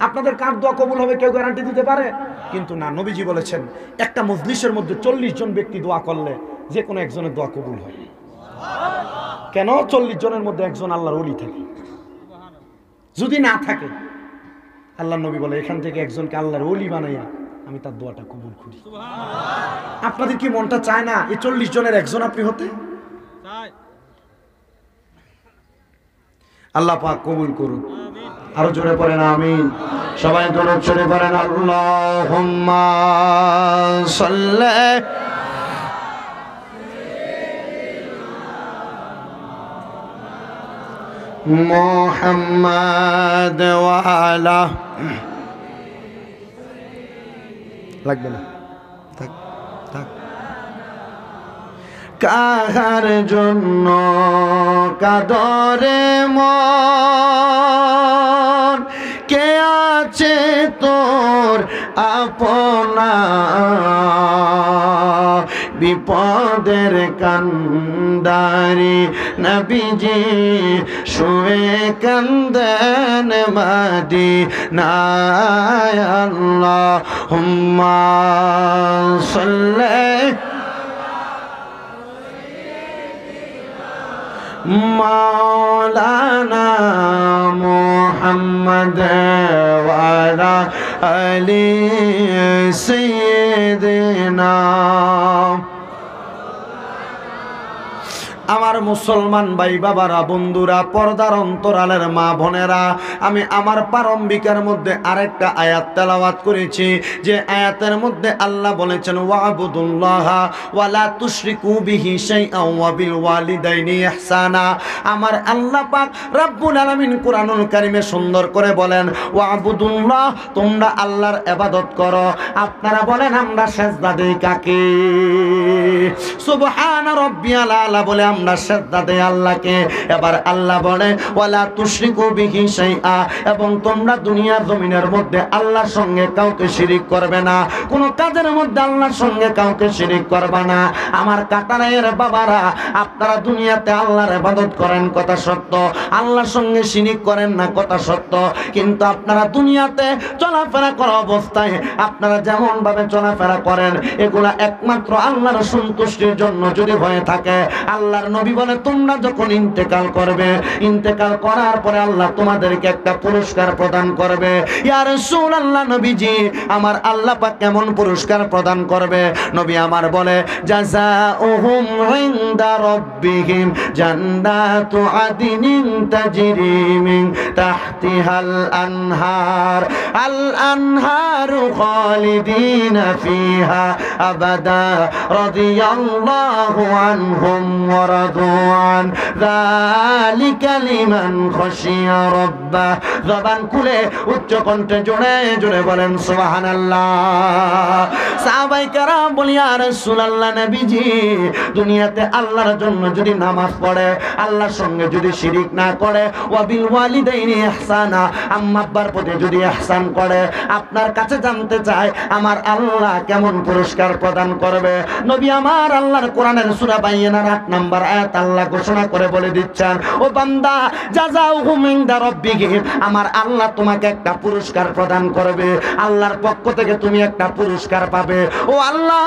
A: আপনাদের কার দোয়া কবুল হবে কেউ গ্যারান্টি দিতে পারে? কিন্তু না, নবীজি বলেছেন একটা মজলিসের মধ্যে 40 জন ব্যক্তি দোয়া করলে যে কোনো একজনের দোয়া কবুল হয়। কেন? 40 জনের মধ্যে একজন আল্লাহর ওলি থাকে। যদি না থাকে, আল্লাহর নবী বলে এখান থেকে একজনকে আল্লাহর ওলি বানাইয়া আমি তার দোয়াটা কবুল করি। আপনাদের কি মনটা চায় না এই 40 জনের একজন আপনি হতে? আল্লাহ পাক কবুল করুন। আরো জোরে পড়েন আমিন। সবাই দরুদ শরীফ পড়েন। আল্লাহুম্মা সাল্লি মুহাম্মাদ ওয়া আলা, লাগবে না, থাক থাক। কাহার জন্য কাদরে মন, কে আছে তোর আপনা, বিপদের কান্দারি নবীজি শুয়ে কান্দেন মদিনায়। আল্লাহুম্মা সাল্লি মাওলানা মুহাম্মদ ওয়া আলা আলি সাইয়্যিদিনা। আমার মুসলমান ভাই বাবারা, বন্ধুরা, পর্দার অন্তরালের মা বোনেরা, আমি আমার প্রারম্ভিকের মধ্যে আরেকটা আয়াত তেলাওয়াত করেছি, যে আয়াতের মধ্যে আল্লাহ বলেছেন ওয়াবুদুল্লাহা ওয়ালা তুশরিকু বিহি শাইআন ওয়া বিল ওয়ালিদাইনি ইহসানা। আমার আল্লাহ পাক রব্বুল আলামিন কুরআনুল কারীমে সুন্দর করে বলেন ওয়াবুদুল্লাহ, তোমরা আল্লাহর ইবাদত করো। আপনারা বলেন আমরা সিজদা দেই কাকে? সুবহানা রাব্বিয়াল আলা বলে আমরা সিজদা দেই আল্লাহকে। এবার আল্লাহ বলে ওয়ালা তুশরিকু বিহি শাইআ, এবং তোমরা দুনিয়ার জমিনের মধ্যে আল্লাহর সঙ্গে কাউকে শিরিক করবে না, কোন কাজের মধ্যে আল্লাহর সঙ্গে কাউকে শিরিক করবে না। আমার কাটারের বাবারা, আপনারা দুনিয়াতে আল্লাহর ইবাদত করেন, কথা সত্য, আল্লাহর সঙ্গে শিরিক করেন না, কথা সত্য, কিন্তু আপনারা দুনিয়াতে চলাফেরা করা অবস্থায় আপনারা যেমন ভাবে চলাফেরা করেন, এগুলা একমাত্র আল্লাহর সন্তুষ্টির জন্য যদি হয়ে থাকে। আল্লাহর নবী বলে তোমরা যখন ইন্তেকাল করবে, ইন্তেকাল করার পরে আল্লাহ তোমাদেরকে একটা পুরস্কার প্রদান করবে। ইয়া রাসূলুল্লাহ, নবীজি আমার আল্লাহ পাক কেমন পুরস্কার প্রদান করবে? নবী আমার বলে জাযাউহুম ইনদা রাব্বিহিম জান্নাতু আদনিন তাজরি মিন তাহতিহাল আনহার, আল আনহারু খালিদিনা ফিহা আবাদা রাদিয়াল্লাহু আনহুম ওয়া রাদু আন যালিকা লিমান খাশিয়া রাব্বাহ। জবান খুলে উচ্চ কণ্ঠে জোরে জোরে বলেন সুবহানাল্লাহ। সাহাবায়ে কেরাম বলি ইয়া রাসূলুল্লাহ, নবীজি দুনিয়াতে আল্লাহর জন্য যদি নামাজ পড়ে, আল্লাহর সঙ্গে যদি শিরিক না করে, ওয়া বিল ওয়ালিদাইনি ইহসানা, আম্মা আব্বার প্রতি যদি ইহসান করে, আপনার কাছে জানতে চাই আমার আল্লাহ কেমন পুরস্কার প্রদান করবে? নবী আমার আল্লাহর কোরআনের সূরা বাইয়িনার 8 নম্বর আয়াত আল্লাহ ঘোষণা করে বলে দিচ্ছেন, ও বান্দা জাযাউহুম ইনদা রাব্বিহিম, আমার আল্লাহ তোমাকে একটা পুরস্কার প্রদান করবে, আল্লাহর পক্ষ থেকে তুমি একটা পুরস্কার পাবে। ও আল্লাহ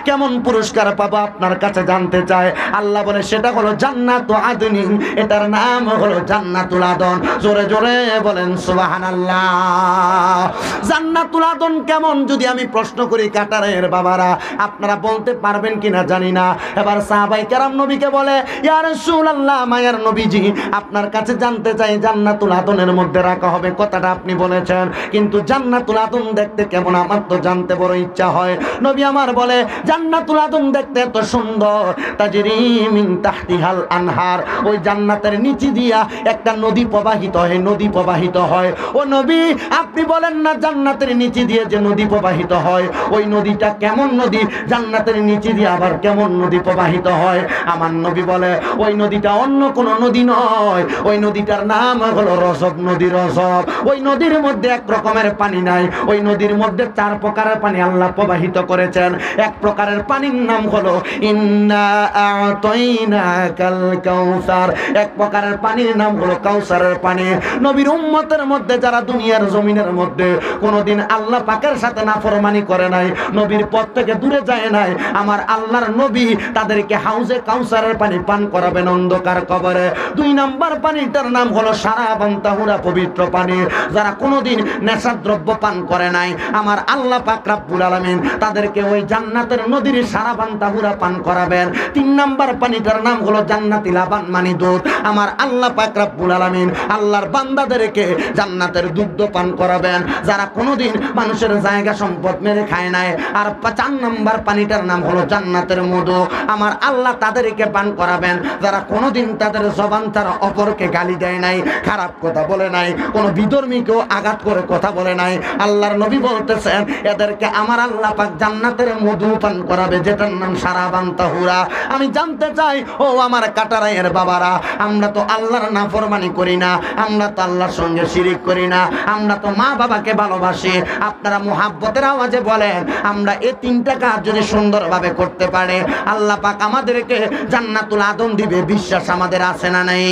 A: কেমন পুরস্কার পাবো আপনার কাছে জানতে চাই। আল্লাহ বলে সেটা হলো জান্নাতু আদনিন, এটার নাম হলো জান্নাতুল আদন। জোরে জোরে বলেন সুবহানাল্লাহ। জান্নাতুল আদন কেমন যদি আমি প্রশ্ন করি কাটারের বাবারা, আপনারা বলতে পারবেন কিনা জানি না। এবার সাহাবায়ে কেরাম নবীকে বলে ইয়া রাসূলুল্লাহ, মায়ের নবীজি আপনার কাছে জানতে চাই জান্নাতুল আদনের মধ্যে রাখা হবে, কথাটা আপনি বলেছেন, কিন্তু জান্নাতুল আদন দেখতে কেমন আমার তো জানতে বড় ইচ্ছা হয়। নবী আমার বলে জান্নাতুল আদন দেখতে এত সুন্দর, তাজরি মিন তাহতিহাল আনহার, ওই জান্নাতের নিচে দিয়া একটা নদী প্রবাহিত হয়, নদী প্রবাহিত হয়। ও নবী আপনি বলেন না জান্নাতের নিচে দিয়ে যে নদী প্রবাহিত হয়, ওই নদীটা কেমন নদী? জান্নাতের নিচে দিয়ে আবার কেমন নদী প্রবাহিত হয়? আমার নবী বলে ওই নদীটা অন্য কোনো নদী নয়, ওই নদীটার নাম হলো রজব নদী। রজব, ওই নদীর মধ্যে এক রকমের পানি নাই, ওই নদীর মধ্যে 4 প্রকারের পানি আল্লাহ প্রবাহিত করেছেন। এক প্রকারের পানির নাম হলো ইন্না আ'তাইনাকাল কাউসার, এক প্রকারের পানির নাম হলো কাউসারের পানি। নবীর উম্মতের মধ্যে যারা দুনিয়ার জমিনের মধ্যে কোনোদিন আল্লাহ পাকের সাথে নাফরমানি করে নাই, নবীর পথ থেকে দূরে যায় নাই, আমার আল্লাহর নবী তাদেরকে হাউজে কাউসারের পানি পান করাবেন অন্ধকার কবরে। 2 নাম্বার পানিটার নাম হলো সারাবান তাহুরা, পবিত্র পানি। যারা কোনোদিন নেশাদ্রব্য পান করে নাই, আমার আল্লাহ পাক রব্বুল আলামিন তাদেরকে ওই জান্নাতের নদীর সারাবান তাহুরা পান করাবেন। 3 নাম্বার পানিটার নাম হলো জান্নাতি লাবান, মানে দুধ। আমার আল্লাহ পাক রব্বুল আলামিন আল্লাহর বান্দাদেরকে জান্নাতের দুধ পান করাবেন, যারা কোনোদিন মানুষের জায়গা সম্পদ মেরে খায় নাই। আর 4 নাম্বার পানিটার নাম হলো জান্নাতের মধু। আমার আল্লাহ তাদেরকে পান করাবেন, যারা কোনোদিন তাদের জবান তারা অপরকে গালি দেয় নাই, খারাপ কথা বলে নাই, কোনো বিধর্মীকেও আঘাত করে কথা বলে নাই। আল্লাহর নবী বলতেছেন এদেরকে আমার আল্লাহ পাক জান্নাতের মধু পান করাবে, যেটার নাম সারাবান তাহুরা। আমি জানতে চাই ও আমার কাটারাইয়ের বাবারা, আমরা তো আল্লাহর নাফরমানি করি না, আমরা তো আল্লাহর সঙ্গে শিরিক করি না, আমরা তো মা বাবাকে ভালোবাসি। আপনারা মুহাব্বতের আওয়াজে বলেন, আমরা এই 3টা কাজ যদি সুন্দরভাবে করতে পারে আল্লাহ পাক আমাদেরকে জান্নাতুল আদম দিবে। বিশ্বাস আমাদের আছে না নাই?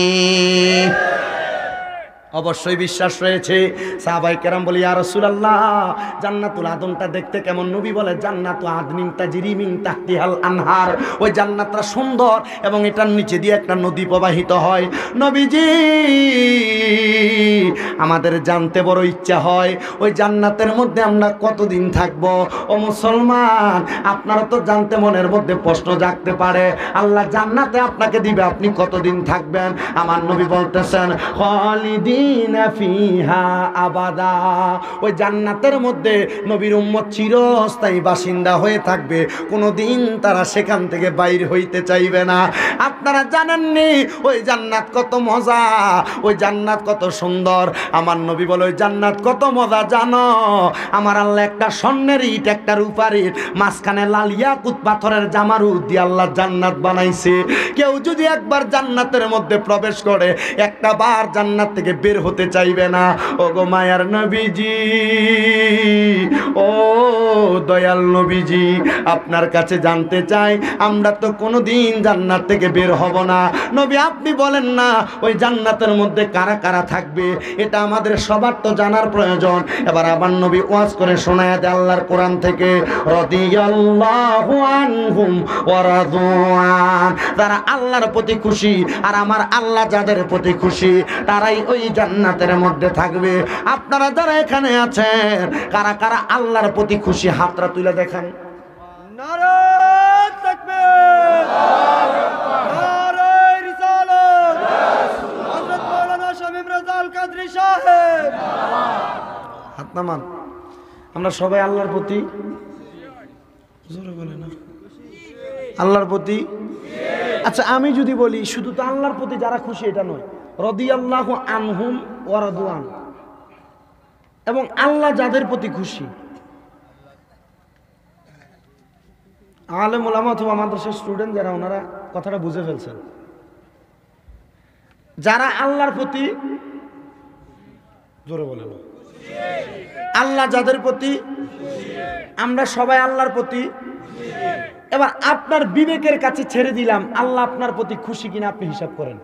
A: অবশ্যই বিশ্বাস রয়েছে। সাহাবায়ে কেরাম বলে, ইয়া রাসূলুল্লাহ, জান্নাতুল আদমটা দেখতে কেমন? নবী বলে, জান্নাতু আদনিন তাজরি মিন তাহতিহাল আনহার। ওই জান্নাতটা সুন্দর এবং এটার নিচে দিয়ে একটা নদী প্রবাহিত হয়। নবীজি, আমাদের জানতে বড় ইচ্ছা হয় ওই জান্নাতের মধ্যে আমরা কতদিন থাকব। ও মুসলমান, আপনারা তো জানতে মনের মধ্যে প্রশ্ন জাগতে পারে, আল্লাহ জান্নাতে আপনাকে দিবে, আপনি কতদিন থাকবেন? আমার নবী বলতেছেন, খালিদিনা ফিহা আবাদা। ওই জান্নাতের মধ্যে নবীর উম্মত চিরস্থায়ী বাসিন্দা হয়ে থাকবে, কোনোদিন তারা সেখান থেকে বাইর হইতে চাইবে না। আপনারা জানেননি ওই জান্নাত কত মজা, ওই জান্নাত কত সুন্দর। আমার নবী বলে, ওই জান্নাত কত মজা জানো? আমার আল্লাহ একটা স্বর্ণের ইট, একটা রূপার ইট, মাঝখানে লাল ইয়াকুত পাথরের জামারুদ দিয়ে আল্লাহ জান্নাত বানাইছে। কেউ যদি একবার জান্নাতের মধ্যে প্রবেশ করে, একটা বার জান্নাত থেকে বের হতে চাইবে না। ও গো মায়ার নবীজি, ও দয়াল নবীজি, আপনার কাছে জানতে চাই, আমরা তো কোনোদিন জান্নাত থেকে বের হব না। নবী, আপনি বলেন না ওই জান্নাতের মধ্যে কারা কারা থাকবে, এটা আমাদের সবার তো জানার প্রয়োজন। এবার আবার নবী ওয়াজ করে শোনায় দেয় আল্লাহর কোরআন থেকে, রাদিয়াল্লাহু আনহুম ওয়া রাদওয়ান। যারা আল্লাহর প্রতি খুশি আর আমার আল্লাহ যাদের প্রতি খুশি, তারাই ওই জান্নাতের মধ্যে থাকবে। আপনারা যারা এখানে আছেন, কারা কারা আল্লাহর প্রতি খুশি, হাতটা তুলে দেখান।
B: নারে তাকবীর, নারে রিসালাত, হযরত মাওলানা শামীম রাজা আল কাদরী সাহেব।
A: হাত নামান। আমরা সবাই আল্লাহর প্রতি, জোরে বলে না, আল্লাহর প্রতি। আচ্ছা, আমি যদি বলি শুধু তো আল্লাহর প্রতি যারা খুশি এটা নয়, রাদিয়াল্লাহু আনহুম ওয়া রাদওয়ান, এবং আল্লাহ যাদের প্রতি খুশি। আলেম ওলামা অথবা মাদ্রাসার স্টুডেন্ট যারা, ওনারা কথাটা বুঝে ফেলছেন। যারা আল্লাহর প্রতি, জোরে বলে না, আল্লাহ যাদের প্রতি, আমরা সবাই আল্লাহর প্রতি। এবার আপনার বিবেকের কাছে ছেড়ে দিলাম, আল্লাহ আপনার প্রতি খুশি কিনা আপনি হিসাব করেন।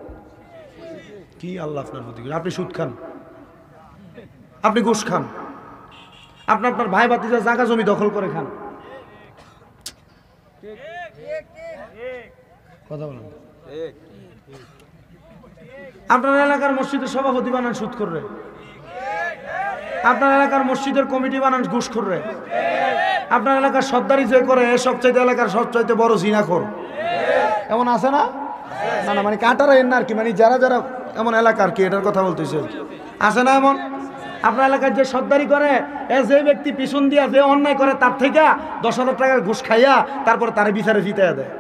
A: কি আল্লাহ আপনার প্রতি? আপনি সুদ খান, আপনি ঘুষ খান, আপনি আপনার ভাই ভাতিজা জায়গা জমি দখল করে খান, কথা বলেন। আপনার এলাকার মসজিদের সভাপতি বানান সুদ করে, আপনার এলাকার মসজিদের কমিটি বানান ঘুষ করে, আপনার এলাকার সর্দারি যে করে সবচাইতে এলাকার সবচাইতে বড় জিনাখোর, এমন আছে না? না না, মানে কাটারা এর না আর কি, মানে যারা যারা এমন এলাকার কি, এটার কথা বলতেছে, আছে না এমন? আপনার এলাকার যে সর্দারি করে, যে ব্যক্তি পিছন দিয়া যে অন্যায় করে, তার থেকে 10,000 টাকার ঘুষ খাইয়া তারপর তার বিচারে জিতাইয়া দেয়।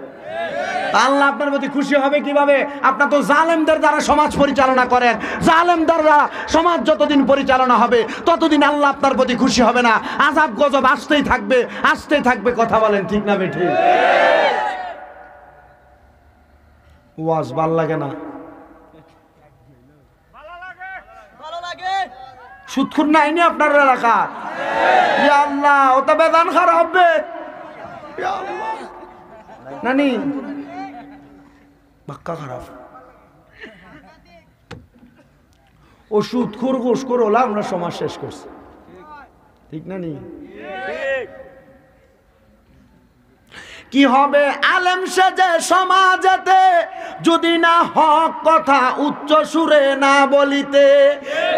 A: আল্লাহ আপনার প্রতি খুশি হবে কিভাবে? আপনার তো জালেমদের দ্বারা সমাজ পরিচালনা করেন, জালেমদের দ্বারা সমাজ যতদিন পরিচালনা হবে ততদিন আল্লাহ আপনার প্রতি খুশি হবে না। আযাব গজব আসতেই থাকবে, আসতেই থাকবে। কথা বলেন ঠিক না বেঠিক? ওয়াজ ভাল লাগে না? সুদখোর নাইনি আপনার এলাকা? ইয়া আল্লাহ, ও তো বেদান খারাপ হবে। ইয়া আল্লাহ, নানি বাক্কা খারাপ। ও সুদখোর ঘুষখোর হলা আমরা সমাজ শেষ করছি, ঠিক না? নি কি হবে আলেম সেজে সমাজেতে যদি না হক কথা উচ্চ সুরে না বলিতে।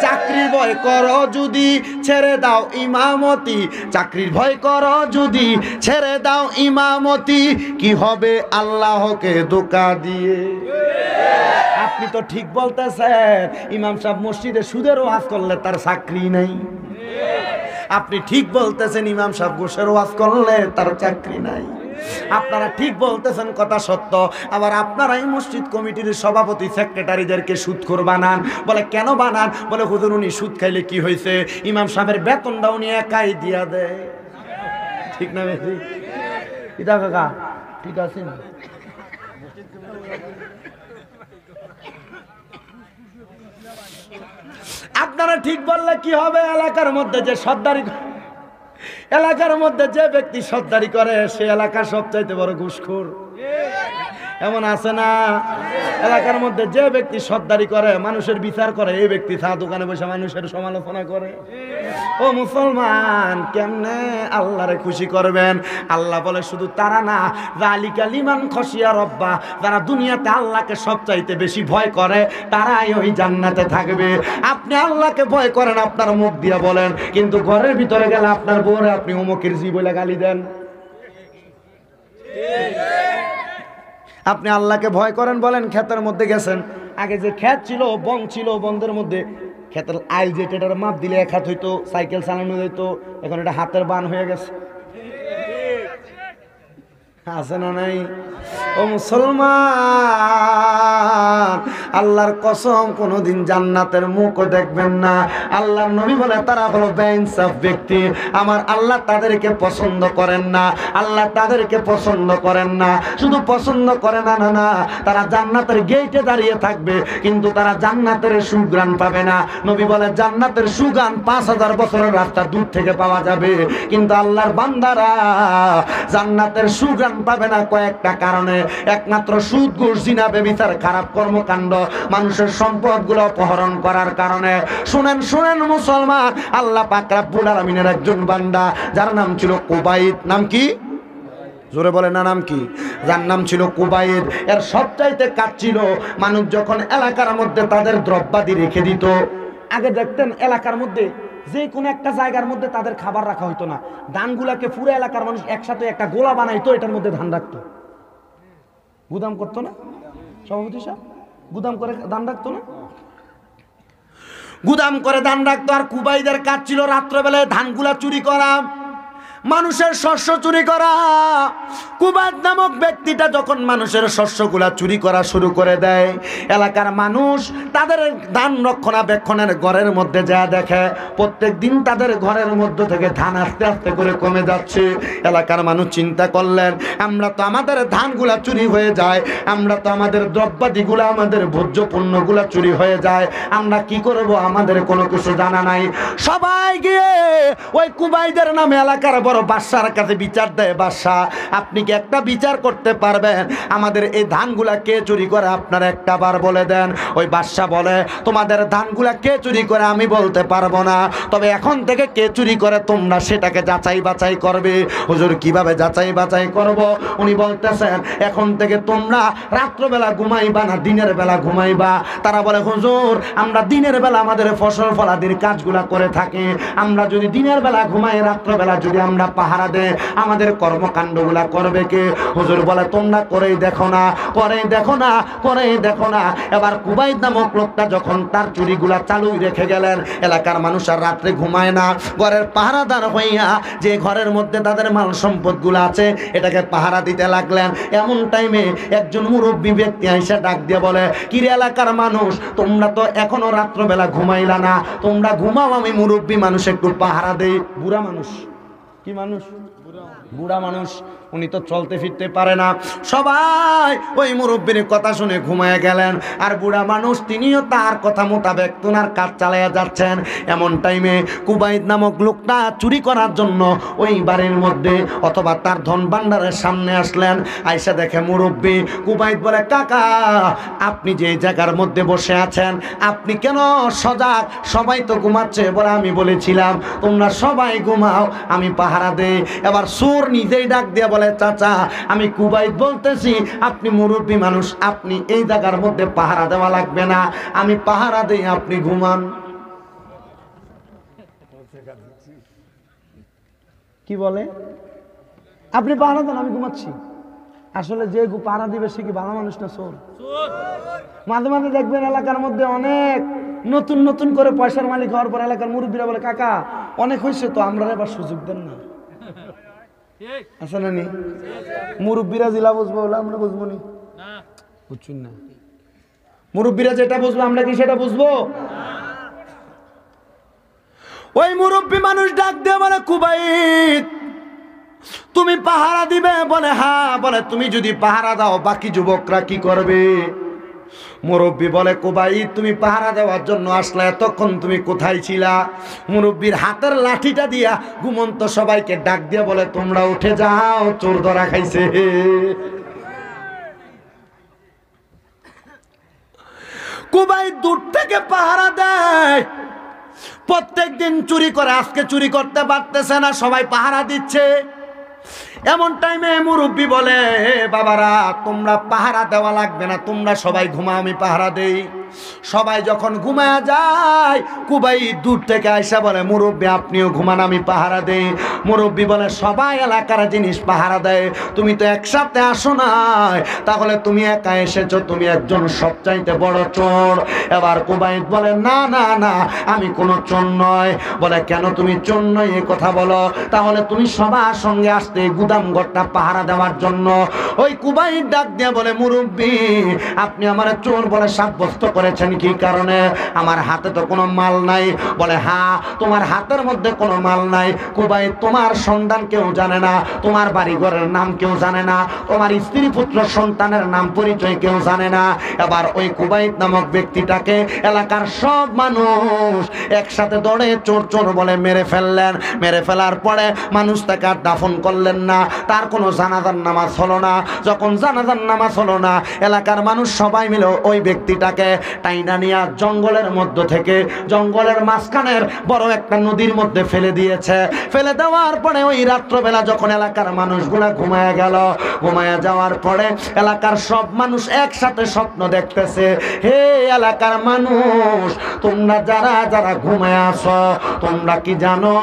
A: চাকরির ভয় করো যদি ছেড়ে দাও ইমামতি, চাকরির ভয় করো যদি ছেড়ে দাও ইমামতি। কি হবে আল্লাহকে ধোঁকা দিয়ে। আপনি তো ঠিক বলতেছেন, ইমাম সাহেব মসজিদে সুদের ওয়াজ করলে তার চাকরি নাই। আপনি ঠিক বলতেছেন, ইমাম সাহেব ঘুষের ওয়াজ করলে তার চাকরি নাই। আপনারা ঠিক বলতেছেন, কথা সত্য। আবার আপনারা এই মসজিদ কমিটির সভাপতি সেক্রেটারিদেরকে সুদখোর বানান। বলে কেন বানান? বলে হুজুর উনি সুদ খাইলে কি হয়েছে, ইমাম সাহেবের বেতনটা উনি একাই দিয়া দেয়। ঠিক না বেশি? ইদা কাকা ঠিক আছে না? আপনারা ঠিক বললে কি হবে? এলাকার মধ্যে যে সর্দারি, এলাকার মধ্যে যে ব্যক্তি সর্দারি করে সে এলাকার সবচাইতে বড় ঘুষখোর। এমন আছে না? এলাকার মধ্যে যে ব্যক্তি সর্দারি করে, মানুষের বিচার করে, এই ব্যক্তি চা দোকানে বসে মানুষের সমালোচনা করে। ও মুসলমান, কেমনে আল্লাহরে খুশি করবেন? আল্লাহ বলে শুধু তারা না, যালিকা লিমান খশিয়া রব্বা, যারা দুনিয়াতে আল্লাহকে সবচাইতে বেশি ভয় করে তারাই ওই জান্নাতে থাকবে। আপনি আল্লাহকে ভয় করেন, আপনার মুখ দিয়ে বলেন, কিন্তু ঘরের ভিতরে গেলে আপনার বউরে আপনি অমুকের জি বলে গালি দেন। আপনি আল্লাহকে ভয় করেন বলেন, ক্ষেতের মধ্যে গেছেন, আগে যে ক্ষেত ছিল, বন ছিল, বন্ধের মধ্যে ক্ষেতের আইল যেটার মাপ দিলে এক হাত হইতো, সাইকেল চালানো যেত, এখন এটা হাতের বান হয়ে গেছে। আছে না নাই? ও মুসলমান, আল্লাহর কসম কোনদিন জান্নাতের মুখও দেখবেন না। আল্লাহর নবী বলে তারা হলো বেইনসাফ ব্যক্তি, আমার আল্লাহ তাদেরকে পছন্দ করেন না। আল্লাহ তাদেরকে পছন্দ করেন না, শুধু পছন্দ করে না না না, তারা জান্নাতের গেটে দাঁড়িয়ে থাকবে কিন্তু তারা জান্নাতের সুঘ্রাণ পাবে না। নবী বলে জান্নাতের সুঘ্রাণ 5000 বছরের রাস্তা দূর থেকে পাওয়া যাবে, কিন্তু আল্লাহর বান্দারা জান্নাতের সুঘ্রাণ পাবে না কয়েকটা কারণে। একমাত্র সুদ, ঘুষ, জিনা, ব্যভিচার, খারাপ কর্মকাণ্ড, মানুষের সম্পদগুলো অপহরণ করার কারণে। শুনেন শুনেন মুসলমান, আল্লাহ পাক রব্বুল আলামিনের একজন বান্দা যার নাম ছিল কুবাইদ। নাম কি? জোরে বলে না, নাম কি? যার নাম ছিল কুবাইদ। এর সবচাইতে কাজ ছিল, মানুষ যখন এলাকার মধ্যে তাদের দ্রব্যাদি রেখে দিত, আগে দেখতেন এলাকার মধ্যে যে কোনো একটা জায়গার মধ্যে তাদের খাবার রাখা হইতো না, ধানগুলাকে পুরো এলাকার মানুষ একসাথে একটা গোলা বানাইতো, এটার মধ্যে ধান রাখতো, গুদাম করতো না? সভাপতি সাহেব গুদাম করে ধান রাখতো না? গুদাম করে ধান রাখতো। আর কুবাইদের কাজ ছিল রাত্রেবেলায় ধানগুলা চুরি করা, মানুষের শস্য চুরি করা। কুবাইদ নামক ব্যক্তিটা যখন মানুষের শস্যগুলা চুরি করা শুরু করে দেয়, এলাকার মানুষ তাদের ধান রক্ষণাবেক্ষণের ঘরের মধ্যে যা দেখে, প্রত্যেক দিন তাদের ঘরের মধ্য থেকে ধান আস্তে আস্তে করে কমে যাচ্ছে। এলাকার মানুষ চিন্তা করলেন, আমরা তো আমাদের ধানগুলা চুরি হয়ে যায়, আমরা তো আমাদের দ্রব্যাদিগুলা, আমাদের ভোজ্য পণ্যগুলা চুরি হয়ে যায়, আমরা কি করব? আমাদের কোনো কিছু জানা নাই। সবাই গিয়ে ওই কুবাইদের নামে এলাকার বড় বাদশার কাছে বিচার দেয়, বাদশা আপনি কি একটা বিচার করতে পারবেন, আমাদের এই ধানগুলা কে চুরি করে আপনারা একটা বার বলে দেন। ওই বাদশা বলে, তোমাদের ধানগুলা কে চুরি করে আমি বলতে পারবো না, তবে এখন থেকে কে চুরি করে তোমরা সেটাকে যাচাই বাছাই করবে। হুজুর কিভাবে যাচাই বাছাই করব? উনি বলতেছেন, এখন থেকে তোমরা রাত্রবেলা ঘুমাইবা না দিনের বেলা ঘুমাইবা। তারা বলে, হুজুর আমরা দিনের বেলা আমাদের ফসল ফলাদির কাজগুলা করে থাকি, আমরা যদি দিনের বেলা ঘুমাই, রাত্রবেলা যদি আমরা পাহারা দেয়, আমাদের কর্মকাণ্ডগুলা করবে কে? হুজুর বলে, তোমরা করেই দেখো না, করেই দেখো না, করেই দেখো না। এবার কুবাইদ নামক লোকটা যখন তার চুরিগুলা চালুই রেখে গেলেন, এলাকার মানুষ আর রাত্রে ঘুমায় না, ঘরের পাহারাদার হইয়া যে ঘরের মধ্যে তাদের মাল সম্পদগুলো আছে এটাকে পাহারা দিতে লাগলেন। এমন টাইমে একজন মুরব্বী ব্যক্তি আইসা ডাক দিয়ে বলে, কিরে এলাকার মানুষ, তোমরা তো এখনো রাত্রবেলা ঘুমাইলা না, তোমরা ঘুমাও, আমি মুরব্বী মানুষ একটু পাহারা দেই। বুড়া মানুষ, কি মানুষ? বুড়া মানুষ, উনি তো চলতে ফিরতে পারে না। সবাই ওই মুরব্বীর কথা শুনে ঘুমায় গেলেন, আর বুড়া মানুষ তিনিও তার কথা মোতাবেক তোনার কাজ চালাইয়া যাচ্ছেন। এমন টাইমে কুবাইদ নামক লোকটা চুরি করার জন্য ওই বাড়ির মধ্যে অথবা তার ধন ভাণ্ডারের সামনে আসলেন। আইসা দেখে মুরব্বী। কুবাইদ বলে, কাকা আপনি যে জায়গার মধ্যে বসে আছেন আপনি কেন সজাগ? সবাই তো ঘুমাচ্ছে। বলে, আমি বলেছিলাম তোমরা সবাই ঘুমাও, আমি পাহারা দেই। এবার চোর নিজেই ডাক দিয়ে বলে, চাচা আমি কুবাইত বলতেছি, আপনি মুরব্বী মানুষ, আপনি এই জায়গার মধ্যে পাহারা দেওয়া লাগবে না, আমি পাহারা দেই, আপনি ঘুমান। কি বলে? আপনি পাহারা দেন, আমি ঘুমাচ্ছি। আসলে যে পাহারা দিবে সে কি ভালো মানুষ না চোর? মাঝে মাঝে দেখবেন এলাকার মধ্যে অনেক নতুন নতুন করে পয়সার মালিক হওয়ার পর এলাকার মুরব্বীরা বলে, কাকা অনেক হয়েছে তো, আমরা এবার সুযোগ দেন না। আসলে নি মুরব্বীরা জিলা বুঝবো বলে আমরা বুঝবো নি? বুঝছেন না? মুরব্বীরা যেটা বুঝবো আমরা কি সেটা বুঝবো? ওই মুরব্বী মানুষ ডাক দিয়ে বলে, কুবাইত তুমি পাহারা দিবে? বলে হ্যাঁ। বলে তুমি যদি পাহারা দাও বাকি যুবকরা কি করবে? মুরব্বী বলে, কুবাইত তুমি পাহারা দেওয়ার জন্য আসলে, এতক্ষণ তুমি কোথায় ছিলা? মুরব্বীর হাতের লাঠিটা দিয়া ঘুমন্ত সবাইকে ডাক দিয়ে বলে, তোমরা উঠে যাও, চোর ধরা খাইছে। কুবাইত দূর থেকে পাহারা দেয়, প্রত্যেক দিন চুরি করে, আজকে চুরি করতে পারতেছে না, সবাই পাহারা দিচ্ছে। এমন টাইমে মুরব্বী বলে, বাবারা তোমরা পাহারা দেওয়া লাগবে না, তোমরা সবাই ঘুমাও, আমি পাহারা দেই। সবাই যখন ঘুমায়া যায়, কুবাই দূর থেকে আইসা বলে, মুরব্বী আপনিও ঘুমান, আমি পাহারা দেই। মুরব্বী বলে, সবাই এলাকার জিনিস পাহারা দেয়, তুমি তো একসাথে আসো নাই, তাহলে তুমি একা এসেছো, তুমি একজন সবচাইতে বড় চোর। এবার কুবাইত বলে, না না না, আমি কোনো চোর নয়। বলে, কেন তুমি চোর নয় এ কথা বলো? তাহলে তুমি সবার সঙ্গে আসতে গুদাম ঘরটা পাহারা দেওয়ার জন্য। ওই কুবাইত ডাক দিয়ে বলে, মুরব্বী আপনি আমার চোর বলে সাব্যস্ত করেছেন কি কারণে? আমার হাতে তো কোনো মাল নাই। বলে, হ্যাঁ তোমার হাতের মধ্যে কোনো মাল নাই। কুবাইত তোমার সন্তান কেউ জানে না, তোমার বাড়ি ঘরের নাম কেউ জানে না, তোমার স্ত্রী পুত্র সন্তানের নাম পরিচয় কেউ জানে না। এবার ওই কুবাইত নামক ব্যক্তিটাকে এলাকার সব মানুষ একসাথে দৌড়ে চোর চোর বলে মেরে ফেললেন। মেরে ফেলার পরে মানুষ তাকে আর দাফন করলেন না, তার কোনো জানাজার নামাজ হলো না। যখন জানাজার নামাজ হলো না, এলাকার মানুষ সবাই মিলে ওই ব্যক্তিটাকে টাইনা নিয়ে জঙ্গলের মধ্য থেকে, জঙ্গলের মাঝখানের বড় একটা নদীর মধ্যে ফেলে দিয়েছে। ফেলে দেওয়ার পরে ওই রাত্রবেলা যখন এলাকার মানুষগুলা ঘুমায় গেল, ঘুমায় যাওয়ার পরে এলাকার সব মানুষ একসাথে স্বপ্ন দেখতেছে, হে এলাকার মানুষ তোমরা যারা যারা ঘুমায় আসো, তোমরা কি জানো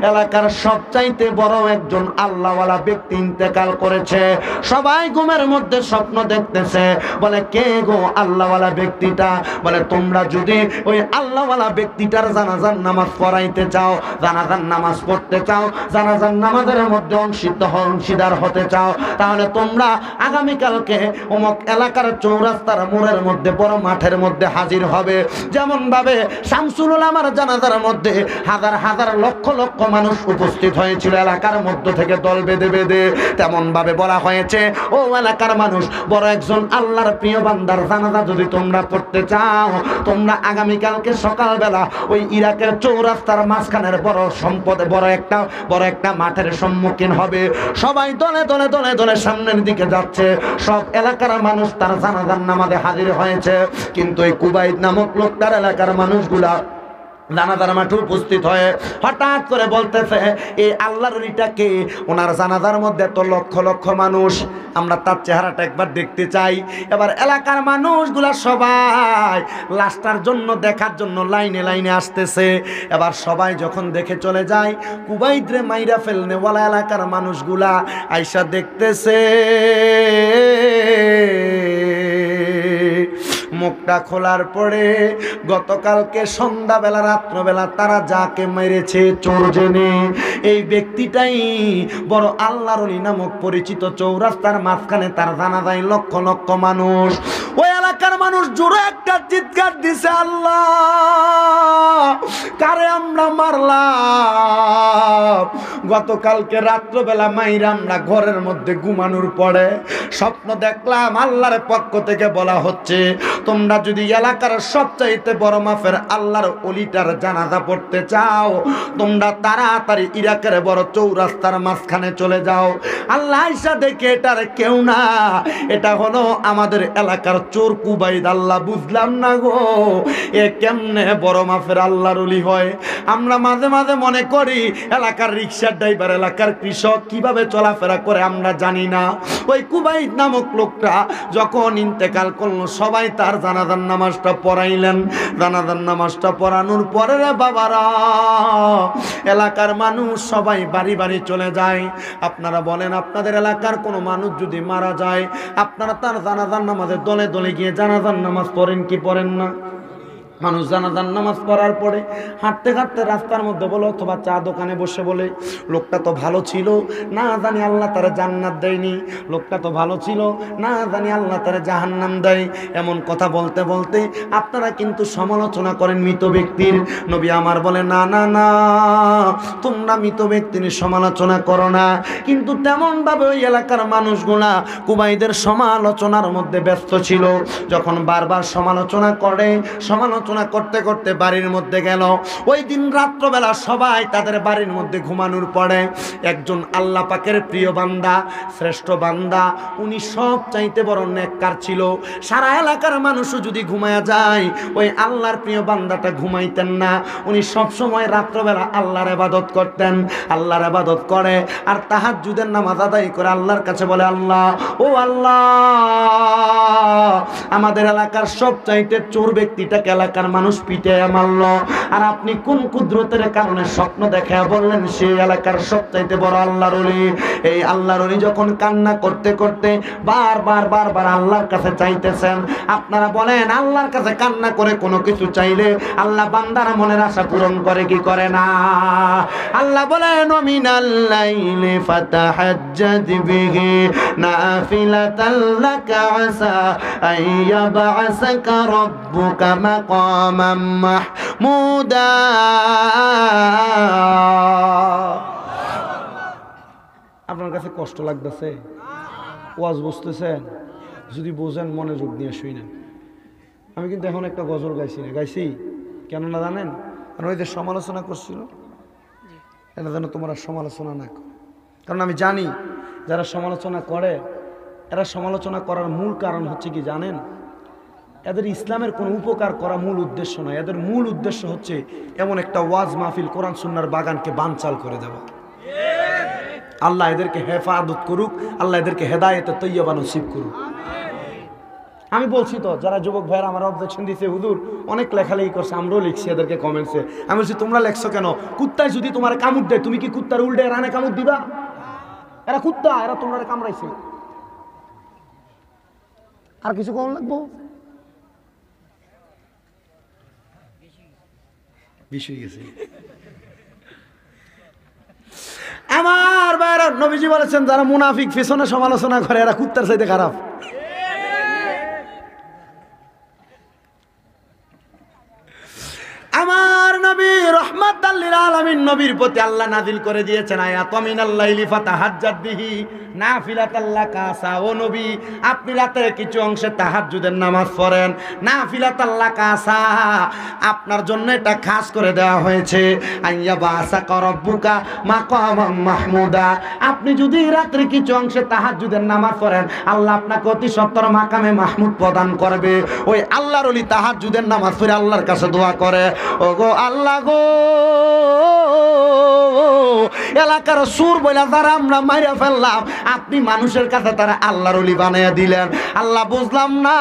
A: এলাকার সবচাইতে বড় একজন আল্লাহওয়ালা ব্যক্তি ইন্তেকাল করেছে? সবাই ঘুমের মধ্যে স্বপ্ন দেখতেছে। বলে, কে গো আল্লাহওয়ালা ব্যক্তিটা? বলে, তোমরা যদি ওই আল্লাহওয়ালা ব্যক্তিটার জানাজার নামাজ পড়াইতে চাও, জানাজার নামাজ পড়তে চাও, জানাজার নামাজের মধ্যে অংশীদার হতে চাও, তাহলে তোমরা আগামীকালকে অমুক এলাকার চৌরাস্তার মোড়ের মধ্যে বড় মাঠের মধ্যে হাজির হবে। যেমন ভাবে শামসুল উলামার জানাজার মধ্যে হাজার হাজার লক্ষ লক্ষ মানুষ উপস্থিত হয়েছিল এলাকার মধ্য থেকে দল বেঁধে বেঁধে, তেমন ভাবে বলা হয়েছে, ও এলাকার মানুষ বড় একজন আল্লাহর প্রিয় বান্দার জানাজা যদি তোমরা পড়তে চাও, তোমরা আগামীকালকে সকালবেলা ওই ইরাকের চৌরাস্তার মাঝখানের বড় সম্পদে বড় একটা মাঠের সম্মুখীন হবে। সবাই দলে দলে দলে দলে সামনের দিকে যাচ্ছে, সব এলাকার মানুষ তার জানাজার নামাজে হাজির হয়েছে। কিন্তু এই কুবাইত নামক লোকটার এলাকার মানুষগুলা জানাজার মাঠে উপস্থিত হয়ে হঠাৎ করে বলতেছে, এই আল্লাহর ওলিটাকে, ওনার জানাজার মধ্যে তো লক্ষ লক্ষ মানুষ, আমরা তার চেহারাটা একবার দেখতে চাই। এবার এলাকার মানুষগুলা সবাই লাশটার জন্য দেখার জন্য লাইনে লাইনে আসতেছে। এবার সবাই যখন দেখে চলে যায়, কুবাইতরে মাইরা ফেলনেওয়ালা এলাকার মানুষগুলা আইসা দেখতেছে, মুখটা খোলার পরে গতকালকে সন্ধ্যাবেলা রাত্রবেলা তারা যাকে মেরেছে চোর জেনে, এই ব্যক্তিটাই বড় আল্লাহর ওলি নামক পরিচিত। চৌরাস্তার মাঝখানে তার জানা যায় লক্ষ লক্ষ মানুষ। ওই এলাকার মানুষ জোরে একটা চিৎকার দিছে, আল্লাহ কারে আমরা মারলাম? গতকালকে রাত্রবেলা মাইরা আমরা ঘরের মধ্যে ঘুমানোর পরে স্বপ্ন দেখলাম আল্লাহর পক্ষ থেকে বলা হচ্ছে, তোমরা যদি এলাকার সবচাইতে বড় মাফের আল্লাহর ওলিটার জানাজা পড়তে চাও, তোমরা তাড়াতাড়ি ইরাকের বড় চৌরাস্তার মাঝখানে চলে যাও। আল্লাহ আইসা দেখে এটার কেউ না, এটা হলো আমাদের এলাকার চোর কুবাই কুবাইদ, আল্লাহ বুঝলাম না গো এ কেমনে বড় মাফের আল্লাহর ওলি হয়। আমরা মাঝে মাঝে মনে করি এলাকার রিক্সার ড্রাইভার, এলাকার কৃষক কিভাবে চলাফেরা করে আমরা জানি না। ওই কুবাইদ নামক লোকটা যখন ইন্তেকাল করলো, সবাই তার জানাজার নামাজটা পড়াইলেন। জানাজার নামাজটা পড়ানোর পরে রে বাবারা, এলাকার মানুষ সবাই বাড়ি বাড়ি চলে যায়। আপনারা বলেন, আপনাদের এলাকার কোনো মানুষ যদি মারা যায়, আপনারা তার জানাজার নামাজে দলে দলে গিয়ে জানাজার নামাজ পড়েন কি পড়েন না? মানুষ জানাজার নামাজ পড়ার পরে হাঁটতে হাঁটতে রাস্তার মধ্যে বলে অথবা চা দোকানে বসে বলে, লোকটা তো ভালো ছিল, না জানি আল্লাহ তারা জান্নাত দেয়নি, লোকটা তো ভালো ছিল, না জানি আল্লাহ তারা জাহান্নাম দেয়। এমন কথা বলতে বলতে আপনারা কিন্তু সমালোচনা করেন মৃত ব্যক্তির। নবী আমার বলে, না না না, তোমরা মৃত ব্যক্তির সমালোচনা করো না। কিন্তু তেমনভাবে ওই এলাকার মানুষগুলা কুবাইদের সমালোচনার মধ্যে ব্যস্ত ছিল। যখন বারবার সমালোচনা করে, সমালোচনা করতে করতে বাড়ির মধ্যে গেল। ওই দিন রাত্রবেলা সবাই তাদের বাড়ির মধ্যে ঘুমানোর পরে একজন আল্লাহ পাকের প্রিয় বান্দা, শ্রেষ্ঠ বান্দা, উনি সব চাইতে বড় নেককার ছিল। সারা এলাকার মানুষও যদি ঘুমায়া যায়, ওই আল্লাহর প্রিয় বান্দাটা ঘুমাইতেন না। উনি সব সময় রাত্রবেলা আল্লাহর ইবাদত করতেন। আল্লাহর ইবাদত করে আর তাহাজ্জুদের নামাজ আদায় করে আল্লাহর কাছে বলে, আল্লাহ ও আল্লাহ, আমাদের এলাকার সব চাইতে চোর ব্যক্তিটাকে এলাকার মানুষ পিটে মারল, আর আপনি কোন কুদরতের কারণে স্বপ্ন দেখা বললেন সেই এলাকার সবচাইতে বড় আল্লাহর ওলি। এই আল্লাহর ওলি যখন কান্না করতে করতে বারবার বারবার আল্লাহর কাছে চাইতেছেন, আপনারা বলেন আল্লাহর কাছে কান্না করে কোনো কিছু চাইলে আল্লাহ বান্দারা মনের আশা পূরণ করে কি করে না? আল্লাহ বলেন, মিনাল লাইলি ফাতাহাজ্জাদ বিহি নাফিলাতাল লাকা আসা আইয়াবআসাকা রাব্বুকা মাকামান মাহমুদা। আপনার কাছে কষ্ট লাগতেছে? ওয়াজ বুঝতেছেন? যদি বোঝেন মনোযোগ দিয়ে শুনেন। আমি কিন্তু এখন একটা গজল গাইছি না, গাইছি কেন না জানেন? কারণ ওই যে সমালোচনা করছিল, এটা যেন তোমরা সমালোচনা না করো। কারণ আমি জানি যারা সমালোচনা করে, এরা সমালোচনা করার মূল কারণ হচ্ছে কি জানেন? এদের ইসলামের কোনো উপকার করা মূল উদ্দেশ্য নয়। এদের মূল উদ্দেশ্য হচ্ছে এমন একটা ওয়াজ মাহফিল, কোরআন সুন্নাহর বাগানকে বানচাল করে দেওয়া। আল্লাহ এদেরকে হেফাজত করুক, আল্লাহ এদেরকে হেদায়েতে তৈয়বা নসিব করুক। আমি বলছি তো, যারা যুবক ভাইয়েরা আমার অবজেকশন দিচ্ছে, হুজুর অনেক লেখালেখি করছে, আমরাও লিখছি এদেরকে কমেন্টসে। আমি বলছি তোমরা লেখছো কেন? কুত্তায় যদি তোমার কামড় দেয়, তুমি কি কুত্তার উল্টে রানে কামড় দিবা? এরা কুত্তা, এরা তোমরা কামড়াইছে। আর কিছু কম লাগবো? বিষয় গেছে আমার বাইরে। নবীজি বলেছেন, যারা মুনাফিক পেছনে সমালোচনা করে এরা কুত্তার চাইতে খারাপ। আমার নবী রাহমাতাল লিল আলামিন, নবীর প্রতি আল্লাহ নাযিল করে দিয়েছেন আয়াত, মিনাল লাইলি ফাতাহাজ্জাদ বিহি নাফিলাতাল লাকা আসা। ও নবী, আপনি রাতের কিছু অংশে তাহাজ্জুদের নামাজ পড়েন, নাফিলাতাল লাকা আসা, আপনার জন্য এটা খাস করে দেওয়া হয়েছে। আইয়া বাসাকা রাব্বুকা মাকামান মাহমুদা, আপনি যদি রাতের কিছু অংশে তাহাজ্জুদের নামাজ পড়েন, আল্লাহ আপনাকে অতি সত্তর মাকামে মাহমুদ প্রদান করবে। ওই আল্লাহর ওলি তাহাজ্জুদের নামাজ পড়ে আল্লাহর কাছে দোয়া করে, ও গো আল্লাহ গো, এলাকার সুর বইলা যারা আমরা মাইরা ফেললাম, আপনি মানুষের কাছে তারা আল্লাহর ওলি বানাইয়া দিলেন। আল্লাহ বুঝলাম না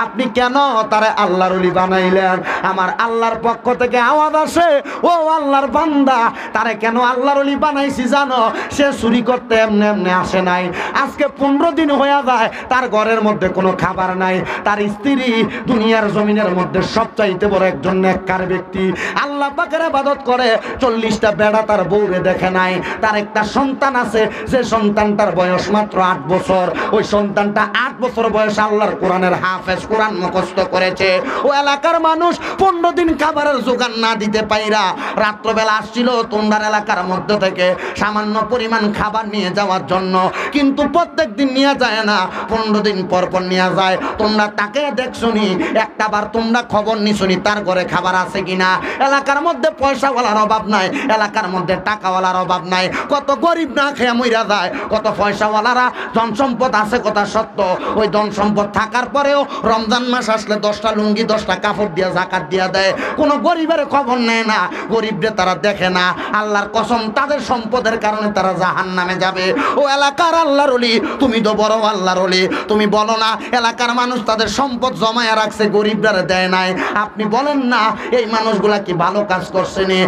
A: আপনি কেন তারা আল্লাহর ওলি বানাইলেন। আমার আল্লাহর পক্ষ থেকে আওয়াজ আসে, ও আল্লাহর বান্দা, তারে কেন আল্লাহর ওলি বানাইছি জানো? সে চুরি করতে এমনি এমনি আসে নাই। আজকে 15 দিন হয়ে যায় তার ঘরের মধ্যে কোনো খাবার নাই। তার স্ত্রী দুনিয়ার জমিনের মধ্যে সবচাইতে বড় একজন নেককার ব্যক্তি, আল্লাহ পাকের ইবাদত করে। 40টা বেড়া তার বউরে দেখে নাই। তার একটা সন্তান আছে, যে সন্তানটার বয়স মাত্র 8 বছর। ওই সন্তানটা 8 বছর বয়সে আল্লাহর কোরআনের হাফেজ, কোরআন মুখস্থ করেছে। ও এলাকার মানুষ 15 দিন খাবারের জোগান না দিতে পাইরা রাত্রবেলা আসছিল তোমরা এলাকার মধ্যে থেকে সামান্য পরিমাণ খাবার নিয়ে যাওয়ার জন্য, কিন্তু প্রত্যেক দিন নিয়ে যায় না, 15 দিন পর পর নিয়ে যায়। তোমরা তাকে দেখছনি, একটাবার তোমরা খবর নিছনি তার ঘরে খাবার আছে কিনা। এলাকার মধ্যে পয়সাওয়ালার অভাব নাই, এলাকার মধ্যে টাকাওয়ালার অভাব নাই, কত গরিব না খেয়ে মইরা যায়, কত পয়সাওয়ালারা ধন সম্পদ আছে কথা সত্য, ওই ধন সম্পদ থাকার পরেও রমজান মাস আসলে 10টা লুঙ্গি 10টা কাপড় দিয়া যাকাত দিয়া দেয়, কোনো গরিবের খবর নেয় না, গরিবদের তারা দেখে না। আল্লাহর কসম তাদের সম্পদের কারণে তারা জাহান্নামে যাবে। ও এলাকার আল্লাহর ওলি, তুমি তো বড় আল্লাহর ওলি, তুমি বলো না এলাকার মানুষ তাদের সম্পদ জমায়া রাখছে, গরিবরা দেয় নাই, আপনি বলেন না এই মানুষগুলা কি ভালো কাজ করছে নি?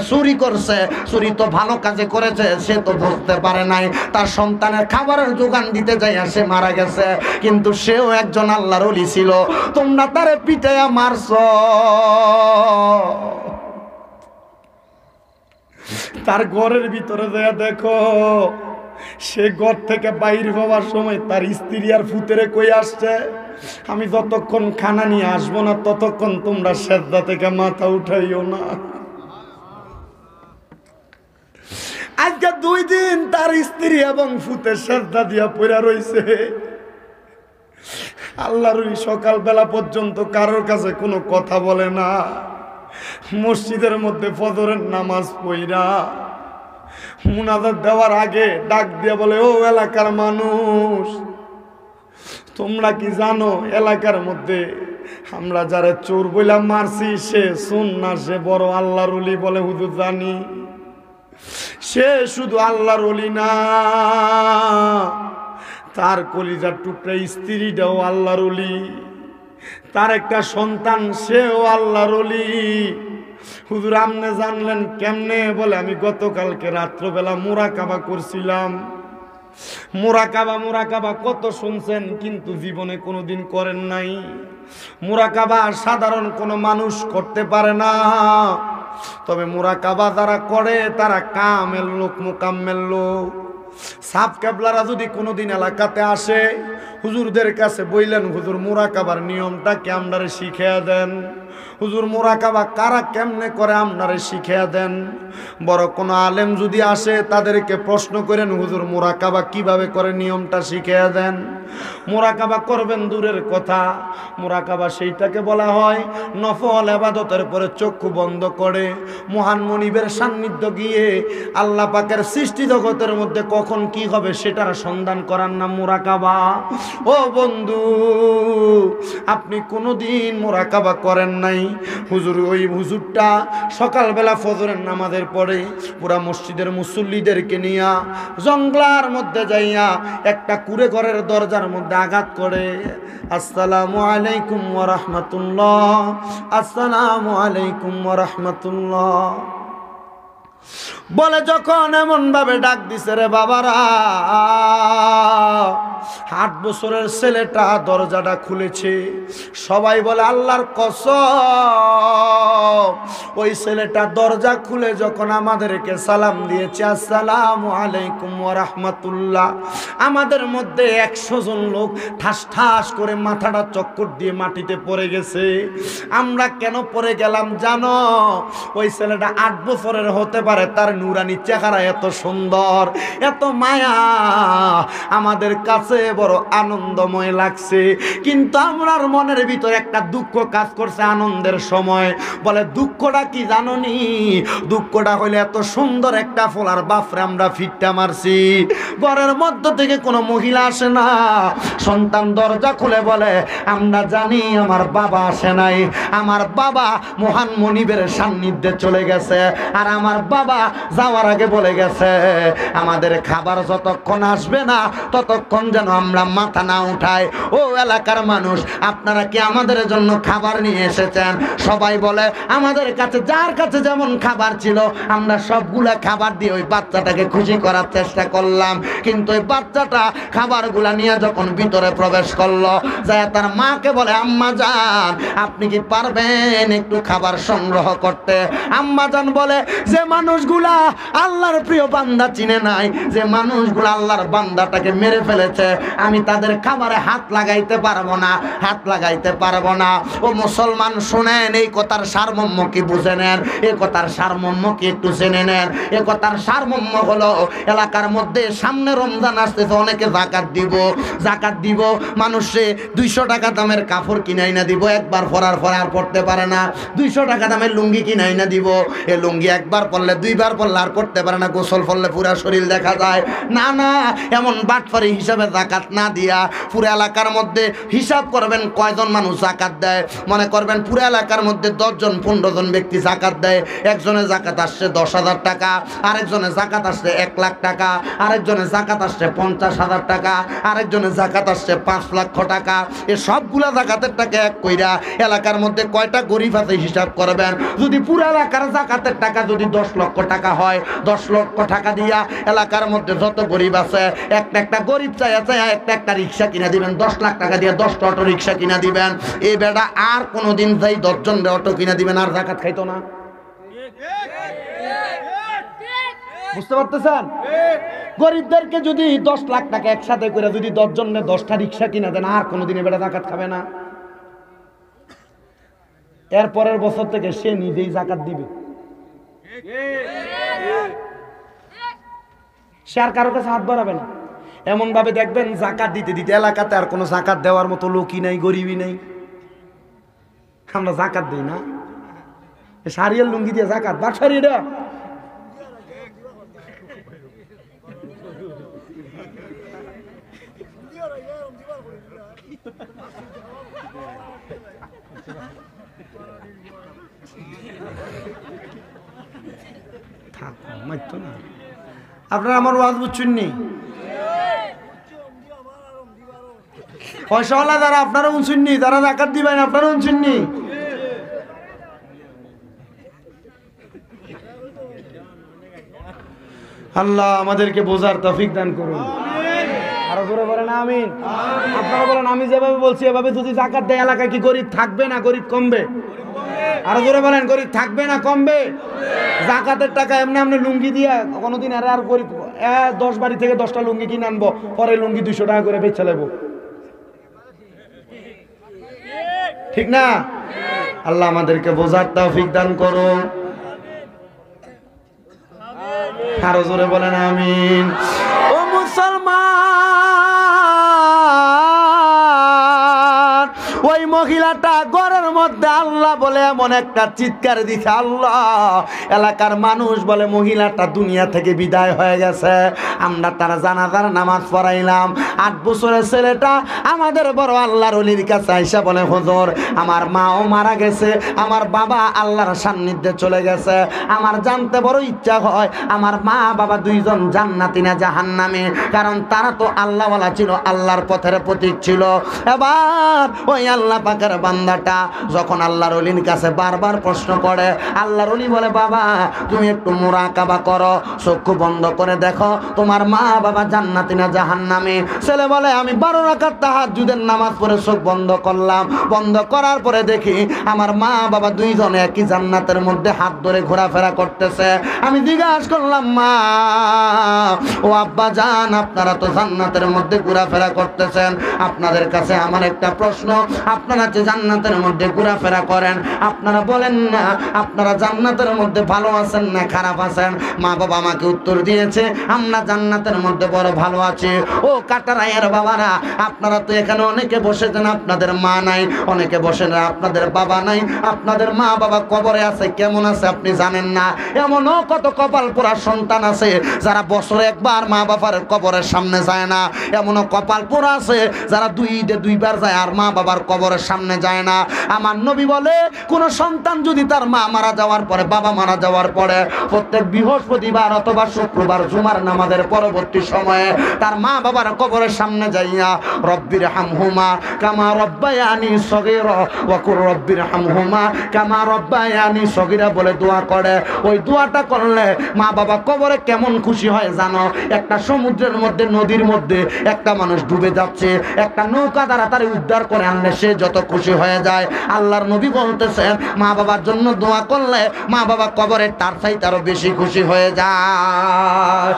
A: চুরি করছে, চুরি তো ভালো কাজে করেছে, সে তো বুঝতে পারে নাই তার সন্তানের খাবারের যোগান দিতে যাইয়া সে মারা গেছে, কিন্তু সেও একজন আল্লাহর ওলি ছিল, তোমরা তারে পিটাইয়া মারছো।
B: তার ঘরের ভিতরে যায় দেখো, সে ঘর থেকে বাইর হওয়ার সময় তার স্ত্রী আর ফুতেরে কই আসছে, আমি যতক্ষণ খানা নিয়ে আসবো না ততক্ষণ তোমরা সেজদা থেকে মাথা উঠাইও না। আজকে 2 দিন তার স্ত্রী এবং ফুতে সেজদা দিয়া পড়া রইছে। আল্লাহর সকালবেলা পর্যন্ত কারোর কাছে কোনো কথা বলে না, মসজিদের মধ্যে ফজরের নামাজ পড়া মুনাজাত দেওয়ার আগে ডাক দিয়ে বলে, ও এলাকার মানুষ, তোমরা কি জানো এলাকার মধ্যে আমরা যারা চোর বইলা মারছি সে সুন্নাহ, সে বড় আল্লাহর ওলি? বলে হুজুর জানি। সে শুধু আল্লাহর ওলি না, তার কলিজার টুকরা স্ত্রীটাও আল্লাহর ওলি, তার একটা সন্তান সেও আল্লাহর ওলি। হুজুর আপনি জানলেন কেমনে? বলে আমি গতকালকে রাত্রবেলা মুরাকাবা করছিলাম। মুরাকাবা কত শুনছেন কিন্তু জীবনে কোনোদিন করেন নাই। মুরাকাবা সাধারণ কোনো মানুষ করতে পারে না, তবে মুরাকাবা যারা করে তারা কামেল লোক, মুকাম্মেল লোক। সাফ কেবলারা যদি কোনোদিন এলাকাতে আসে, হুজুরদের কাছে বললেন, হুজুর মুরাকাবার নিয়মটা কি আমরারে শিখিয়ে দেন, হুজুর মুরাকাবা কারা কেমনে করে আমরারে শিখিয়ে দেন। বড় কোনো আলেম যদি আসে তাদেরকে প্রশ্ন করেন, হুজুর মুরাকাবা কিভাবে করে নিয়মটা শিখিয়ে দেন। মুরাকাবা করবেন দূরের কথা, মুরাকাবা সেইটাকে বলা হয় নফল ইবাদতের পরে চক্ষু বন্ধ করে মহান মনিবের সান্নিধ্য গিয়ে আল্লাহ পাকের সৃষ্টি জগতের মধ্যে কখন কি হবে সেটার সন্ধান করার নাম মুরাকাবা। ও বন্ধু, আপনি কোনোদিন মুরাকাবা করেন নাই। হুজুর ওই হুজুরটা সকালবেলা ফজরের নামাজের পরে পুরা মসজিদের মুসল্লিদেরকে নিয়া জঙ্গলার মধ্যে যাইয়া একটা কুড়ে ঘরের দরজার মধ্যে আঘাত করে, আসসালামু আলাইকুম ওয়া রাহমাতুল্লাহ, আসসালামু আলাইকুম ওয়া রাহমাতুল্লাহ বলে যখন এমন ভাবে ডাক দিছে, রে বাবারা, 8 বছরের ছেলেটা দরজাটা খুলেছে। সবাই বলে আল্লাহর কসম, ওই ছেলেটা দরজা খুলে যখন আমাদেরকে সালাম দিয়েছে, আসসালামু আলাইকুম ওয়া রাহমাতুল্লাহ, আমাদের মধ্যে 100 জন লোক ঠাস ঠাস করে মাথাটা চক্কর দিয়ে মাটিতে পড়ে গেছে। আমরা কেন পড়ে গেলাম জানো? ওই ছেলেটা 8 বছরের হতে পারে, তার নুরানি চেহারা এত সুন্দর, এত মায়া, আমাদের কাছে বড় আনন্দময় লাগছে। কিন্তু আমার মনের ভিতরে একটা দুঃখ কাজ করছে আনন্দের সময়। বলে দুঃখটা কি জানোনি? দুঃখটা হইলে এত সুন্দর একটা ফোলার বাপরে আমরা ফিটটা মারছি, ঘরের মধ্য থেকে কোনো মহিলা আসে না। সন্তান দরজা খুলে বলে, আমরা জানি আমার বাবা আসে নাই, আমার বাবা মহান মনিবের সান্নিধ্যে চলে গেছে, আর আমার বাবা যাওয়ার আগে বলে গেছে আমাদের খাবার যতক্ষণ আসবে না ততক্ষণ যেন আমরা মাথা না উঠাই। ও এলাকার মানুষ, আপনারা কি আমাদের জন্য খাবার নিয়ে এসেছেন? সবাই বলে আমাদের কাছে যার কাছে যেমন খাবার ছিল আমরা সবগুলা খাবার দিয়ে ওই বাচ্চাটাকে খুশি করার চেষ্টা করলাম। কিন্তু ওই বাচ্চাটা খাবারগুলা নিয়ে যখন ভিতরে প্রবেশ করলো, যায় তার মাকে বলে, আম্মা জান আপনি কি পারবেন একটু খাবার সংগ্রহ করতে? আম্মা জান বলে, যে মানুষগুলা আল্লাহর প্রিয় বান্দা চিনে নাই, যে মানুষগুলা আল্লাহর বান্দাটাকে মেরে ফেলে
A: ফেলেছে, আমি তাদের খাবারে হাত লাগাইতে পারবো না, হাত লাগাইতে পারবো না। ও মুসলমান শুনেন, এই কথার সারমর্ম কি বুঝে নেন, এই কথার সারমর্ম কি একটু জেনে নেন। এই কথার সারমর্ম হলো, এলাকার মধ্যে সামনে রমজান আসতেছে, অনেকে যাকাত দিব, যাকাত দিব, মানুষে 200 টাকা দামের কাপড় কিনাই না দিব, একবার পরার পরে আর পড়তে পারে না। 200 টাকা দামের লুঙ্গি কিনাই না দিব, এ লুঙ্গি একবার পরলে 2বার পরলে আর পড়তে পারে না, গোসল করলে পুরা শরীর দেখা যায়। না না, এমন বাটফারি হিসাবে যাকাত না দিয়া পুরো এলাকার মধ্যে হিসাব করবেন কয়জন মানুষ যাকাত দেয়। মনে করবেন পুরো এলাকার মধ্যে 10 জন 15 জন ব্যক্তি যাকাত দেয়। একজনের যাকাত আসছে 10,000 টাকা, আরেকজনের যাকাত আসছে 1 লাখ টাকা, আরেকজনের যাকাত আসছে 50,000 টাকা, আরেকজনের যাকাত আসছে 5 লক্ষ টাকা। এ সবগুলা যাকাতের টাকা এক কইরা এলাকার মধ্যে কয়টা গরিব আছে হিসাব করবেন। যদি পুরো এলাকার যাকাতের টাকা যদি 10 লক্ষ টাকা হয়, 10 লক্ষ টাকা দিয়া এলাকার মধ্যে যত গরিব আছে, একটা গরিব চাইয়া একটা রিক্সা কিনা দিবেন, 10 লাখ টাকা দিয়ে 10টা অটো রিক্সা কিনা দিবেন। এই বেটা আর কোনোদিন যাই 10 জন অটো কিনা দিবেন আর যাকাত খাইতো না। বুঝতে পারতেছেন? গরিবদেরকে যদি 10 লাখ টাকা একসাথে করে যদি 10 জনের 10টা রিক্সা কিনা দেন, আর কোনোদিন এ বেটা যাকাত খাবে না। এর পরের বছর থেকে সে নিজেই যাকাত দিবে, সে আর কারো কাছে হাত বাড়াবে না। এমন ভাবে দেখবেন যাকাত দিতে দিতে এলাকাতে আর কোনো যাকাত দেওয়ার মতো লোকই নাই, গরিবই নাই। আমরা যাকাত দিই না, সারিয়াল লুঙ্গি দিয়ে যাকাত, বাটসারি এটা। আপনারা আমার ওয়াজ বুঝছেন নি? পয়সাওয়ালা যারা আপনারা উনছেন নি, যারা যাকাত দিবেন আপনারা উনছেন নি? আল্লাহ আমাদেরকে বোঝার তৌফিক দান করুন। আরো জোরে বলেন আমিন। আপনারা বলেন, আমি যেভাবে বলছি এভাবে যদি যাকাত দেয় এলাকায় কি গরিব থাকবে না গরিব কমবে? আরো জোরে বলেন, গরিব থাকবে না কমবে? যাকাতের টাকা এমনি এমনি লুঙ্গি দিয়া কোনোদিন আর গরিব 10 বাড়ি থেকে 10টা লুঙ্গি কিনে আনবো, পরে লুঙ্গি 200 টাকা করে বেচে নেবো, ঠিক না? আল্লাহ আমাদেরকে বোঝার তৌফিক দান করুন। আরো জোরে বলেন আমিন। ও মুসলমান, ওই মহিলাটা ঘরের মধ্যে আল্লাহ বলে এমন একটা চিৎকার দিছে, আল্লাহ, এলাকার মানুষ বলে মহিলাটা দুনিয়া থেকে বিদায় হয়ে গেছে। আমরা তার জানাজার নামাজ পড়াইলাম। 8 বছরের ছেলেটা আমাদের বড় আল্লাহর ওলির কাছে আইসা বলে, হুজুর, আমার মাও মারা গেছে, আমার বাবা আল্লাহর সান্নিধ্যে চলে গেছে, আমার জানতে বড় ইচ্ছা হয় আমার মা বাবা 2 জন জান্নাতি না জাহান্নামী, কারণ তারা তো আল্লাহওয়ালা ছিল, আল্লাহর পথের প্রতীক ছিল। এবার ওই আল্লাহ পাকের বান্দাটা যখন আল্লাহর ওলির কাছে বারবার প্রশ্ন করে, আল্লাহর ওলি বলে, বাবা তুমি একটু মুরাকাবা করো, চক্ষু বন্ধ করে দেখো তোমার মা বাবা জান্নাতি না জাহান্নামী। ছেলে বলে, আমি 12 রাকাত তাহাজ্জুদের নামাজ পড়ে চোখ বন্ধ করলাম, বন্ধ করার পরে দেখি আমার মা বাবা 2 জন একই জান্নাতের মধ্যে হাত ধরে ঘোরাফেরা করতেছে। আমি জিজ্ঞাসা করলাম, মা ও আব্বা জান, আপনারা তো জান্নাতের মধ্যে ঘোরাফেরা করতেছেন, আপনাদের কাছে আমার একটা প্রশ্ন, আপনারা যে জান্নাতের মধ্যে ঘোরাফেরা করেন, আপনারা বলেন না আপনারা জান্নাতের মধ্যে ভালো আছেন না খারাপ আছেন? মা বাবা আমাকে উত্তর দিয়েছে, আমরা জান্নাতের মধ্যে বড় ভালো আছি। ও কাটারায়ের বাবারা, আপনারা তো এখানে অনেকে বসেছেন, আপনাদের মা নাই, অনেকে বসেন আপনাদের বাবা নাই, আপনাদের মা বাবা কবরে আছে, কেমন আছে আপনি জানেন না? এমনও কত কপাল পোড়া সন্তান আছে যারা বছরে একবার মা বাবার কবরের সামনে যায় না, এমনও কপাল পোড়া আছে যারা 2 ঈদে 2 বার যায় আর মা বাবার কবরের সামনে যায় না। আমার নবী বলে, কোন সন্তান যদি তার মা মারা যাওয়ার পরে, বাবা মারা যাওয়ার পরে প্রত্যেক বৃহস্পতিবার অথবা শুক্রবার জুমার নামাজের পরবর্তী সময়ে তার মা বাবার কবরের সামনে যাইয়া, রব্বির হামহুমা কামা রব্বায়ানি সগীরা ওয়া কুর রব্বির হামহুমা কামা রব্বায়ানি সগীরা বলে দোয়া করে। ওই দোয়াটা করলে মা বাবা কবরে কেমন খুশি হয় জানো? একটা সমুদ্রের মধ্যে, নদীর মধ্যে একটা মানুষ ডুবে যাচ্ছে, একটা নৌকা দ্বারা তার উদ্ধার করে আনলে সে যত খুশি হয়ে যায়, আল্লাহর নবী বলতেছেন মা বাবার জন্য দোয়া করলে মা বাবা কবরে তার চাইতে আরো বেশি খুশি হয়ে যায়।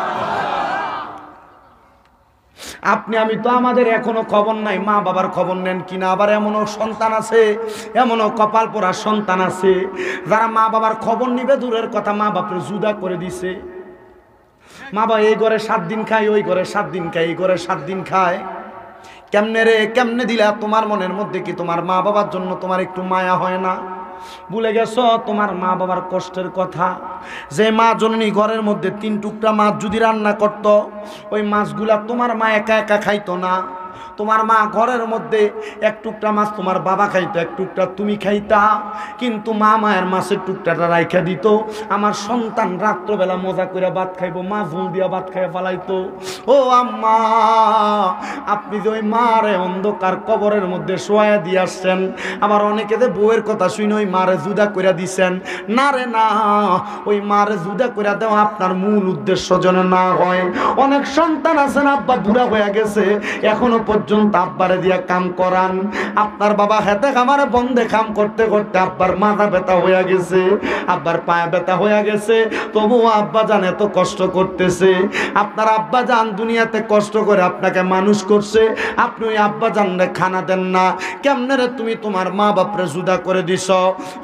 B: আপনি আমি তো আমাদের এখনো খবর নাই, মা বাবার খবর নেন কিনা। আবার এমনও সন্তান আছে, এমনও কপাল পোড়া সন্তান আছে যারা মা বাবার খবর নিবে দূরের কথা, মা বাপরে জুদা করে দিছে। মা বাবা এই ঘরে 7 দিন খায়, ওই ঘরে 7 দিন খায়, এই ঘরে 7 দিন খায়। কেমনে রে, কেমনে দিলা? তোমার মনের মধ্যে কি তোমার মা বাবার জন্য তোমার একটু মায়া হয় না? ভুলে গেছো তোমার মা বাবার কষ্টের কথা। যে মা জননী ঘরের মধ্যে 3 টুকরা মাছ যদি রান্না করত, ওই মাছগুলা তোমার মা একা একা খাইতো না। তোমার মা ঘরের মধ্যে 1 টুকরা মাছ তোমার বাবা খাইতো, 1 টুকরা তুমি খাইতা। কিন্তু মা মায়ের মাছের টুকরাটা রাইখা দিত। আমার সন্তান রাত্রবেলা মজা করে ভাত খাইবো, মা ঝোল দিয়া ভাত খাইয়া ফালাইতো। ও আম্মা, আপনি যে ওই মারে অন্ধকার কবরের মধ্যে শোয়া দিয়ে আসছেন, আবার অনেকে যে বউয়ের কথা শুনে ওই মারে জুদা করে দিছেন। না রে না, ওই মারে জুদা করে দেওয়া আপনার মূল উদ্দেশ্য যেন না হয়। অনেক সন্তান আছেন আব্বা বুড়া হয়ে গেছে, এখনো পর্যন্ত আব্বারে দিয়া কাম করান। আপনার বাবা হেতে খামারে বন্ধে কাম করতে করতে আব্বার মাথা ব্যথা হয়ে গেছে, আব্বার পায়ে ব্যথা হয়ে গেছে, তবুও আব্বা জান এত কষ্ট করতেছে। আপনার আব্বা জান দুনিয়াতে কষ্ট করে আপনাকে মানুষ করছে, আপনি ওই আব্বা জানরে খানা দেন না। কেমনে রে তুমি তোমার মা বাপরে জুদা করে দিছ?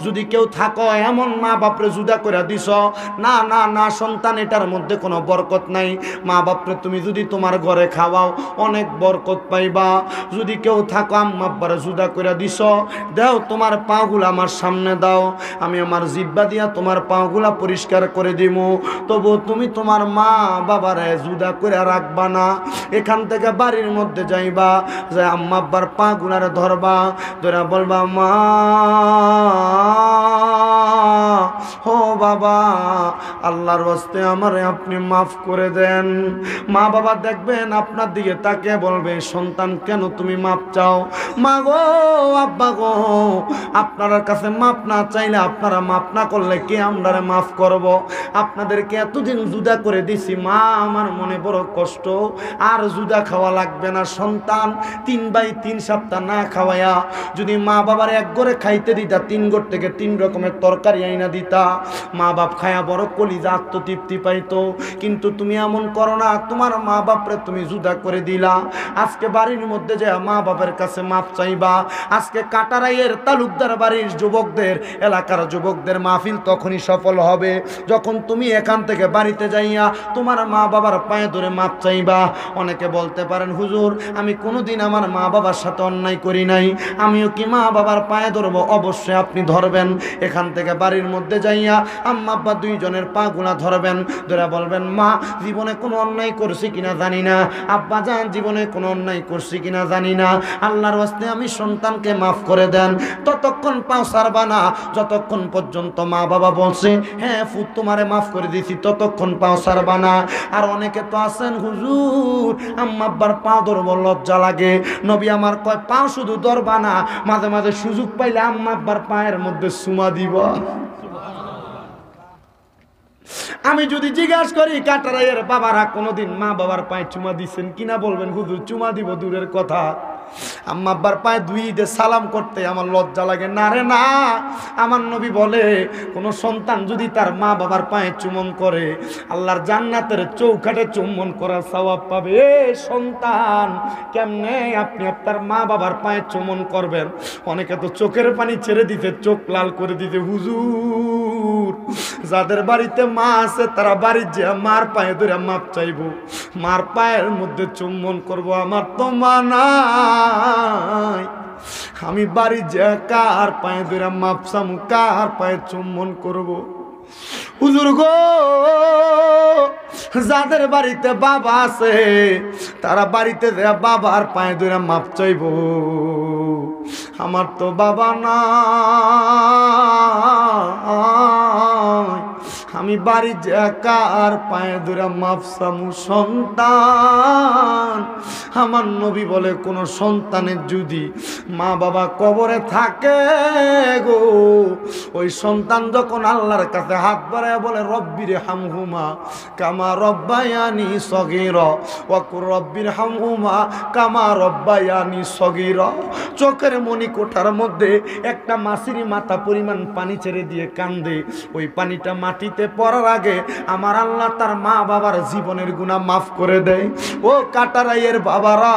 B: যদি কেউ থাকো এমন মা বাপরে জুদা করে দিছ, না না না সন্তান, এটার মধ্যে কোনো বরকত নাই। মা বাপরে তুমি যদি তোমার ঘরে খাওয়াও অনেক বরকত পাইবা। যদি কেউ থাকো আম্মা আব্বারে জুদা করে দিছ, দাও তোমার পাগুলা আমার সামনে দাও, আমি আমার জিব্বা দিয়া তোমার পাগুলা পরিষ্কার করে দিব। তবু তুমি তোমার মা বাবারে জুদা করে রাখবা না। এখান থেকে বাড়ির মধ্যে যাইবা, যে আম্মা আব্বার পাগুলারে ধরবা, ধরে বলবা মা ও বাবা, আল্লাহর ওয়াস্তে আমারে আপনি মাফ করে দেন। মা বাবা দেখবেন আপনার দিকে তাকে বলবে, সন্তান কেন তুমি মাপ চাও? মা গো, আব্বা গো, আপনার কাছে মাপ না চাইলে, আপনারা মাপ না করলে কে আমরারে মাফ করব? আপনাদেরকে এতদিন জুদা করে দিছি মা, আমার মনে বড় কষ্ট, আর জুদা খাওয়া লাগবে না। সন্তান 3/3 সপ্তাহ না খাওয়ায়া যদি মা বাবার এক ঘরে খাইতে দিতা, 3 ঘর থেকে 3 রকমের তরকারি আইনা দিতা, মা বাপ খায়া বড় কলিজা আত্মতৃপ্তি পাইতো। কিন্তু তুমি এমন করো না, তোমার মা বাপরে তুমি জুদা করে দিলা। আজকে বাড়ির মধ্যে যে মা বাপের কাছে মাপ চাইবা। আজকে কাটারাইয়ের তালুকদার বাড়ির যুবকদের, এলাকার যুবকদের মাহফিল তখনই সফল হবে যখন তুমি এখান থেকে বাড়িতে যাইয়া তোমার মা বাবার পায়ে ধরে মাপ চাইবা। অনেকে বলতে পারেন, হুজুর আমি কোনোদিন আমার মা বাবার সাথে অন্যায় করি নাই, আমিও কি মা বাবার পায়ে ধরবো? অবশ্যই আপনি ধরবেন। এখান থেকে বাড়ির মধ্যে যাইয়া আম্মা আব্বা দুইজনের পা গুলা ধরবেন, ধরে বলবেন মা জীবনে কোনো অন্যায় করছি কিনা জানি না, আব্বা জান জীবনে কোনো অন্যায় করছি কিনা জানি না, আল্লাহর ওয়াস্তে আমি সন্তানকে মাফ করে দেন। ততক্ষণ পাও ছাড়বা না যতক্ষণ পর্যন্ত মা বাবা বলছে হ্যাঁ ফুত তোমারে মাফ করে দিছি, ততক্ষণ পাও ছাড়বা না। আর অনেকে তো আছেন, হুজুর আম্মা আব্বার পা ধরবো লজ্জা লাগে। নবী আমার কয় পাও শুধু ধরবা না, মাঝে মাঝে সুযোগ পাইলে আম্মা আব্বার পায়ের মধ্যে চুমা দিবা। আমি যদি জিজ্ঞাসা করি কাটারাইয়ের বাবারা কোনোদিন মা বাবার পায়ে চুমা দিচ্ছেন কিনা, বলবেন হুজুর চুমা দিব দূরের কথা, আম্মা আব্বার পায়ে 2 ঈদে সালাম করতে আমার লজ্জা লাগে। না রে না, আমার নবী বলে কোন সন্তান যদি তার মা বাবার পায়ে চুম্বন করে, আল্লাহর জান্নাতের চৌকাঠে চুম্বন করার সওয়াব পাবে। সন্তান কেমনে আপনি আপনার মা বাবার পায়ে চুম্বন করবেন? অনেকে তো চোখের পানি ছেড়ে দিতে, চোখ লাল করে দিতে। হুজুর যাদের বাড়িতে মা আছে তারা বাড়ির যে মার পায়ে ধরে মাপ চাইবো, মার পায়ের মধ্যে চুম্বন করব। আমার তো মা নাই, আমি বাড়ি যে কার পায়ে ধরে মাপ চামু, কার পায়ে চুম্বন করব? হুজুর গো, যাদের বাড়িতে বাবা আছে তারা বাড়িতে যে বাবার পায়ে ধরে মাপ চাইব। আমার তো বাবা না, আমি বাড়ি যে কার পায়ে ধরে মাপ চামু? সন্তান, আমার নবী বলে কোন সন্তানের যদি মা বাবা কবরে থাকে গো, ওই সন্তান যখন আল্লাহর কাছে হাত বাড়ায় বলে রব্বির হামহুমা কামা রব্বায়ানি সগীরা ওয়া কুর রব্বির হামহুমা কামা রব্বায়ানি সগীরা, চোখের মনি কোঠার মধ্যে একটা মাছির মাথা পরিমাণ পানি ছেড়ে দিয়ে কান্দে। ওই পানিটা মাটিতে পড়ার আগে আমার আল্লাহ তার মা বাবার জীবনের গুনাহ মাফ করে দেয়। ও কাটারাইয়ের বাবা বাবারা,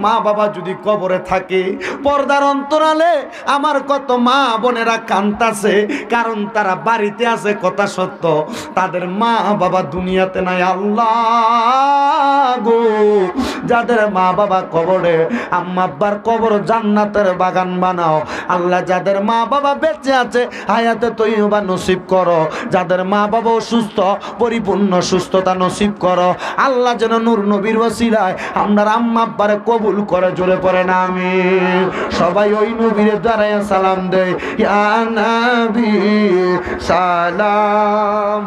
B: মা বাবা যদি কবরে থাকে, পর্দার অন্তরালে আমার কত মা বোনেরা কান্তাছে, কারণ তারা বাড়িতে আছে কথা সত্য, তাদের মা বাবা দুনিয়াতে নাই। আল্লাহ গো, যাদের মা বাবা কবরে, আম্মা আব্বার কবর জান্নাতের বাগান বানাও আল্লাহ। যাদের মা বাবা বেঁচে আছে হায়াতে তৈয়বা নসিব করো, যাদের মা বাবা অসুস্থ পরিপূর্ণ সুস্থতা নসিব করো আল্লাহ। যেন নূর নবীর ওসিলায় আপনার আম্মা আব্বারে কবুল করে, জোরে পড়ে না আমিন। সবাই ওই নবীর দ্বারায় সালাম দেয়, ইয়া নবী সালাম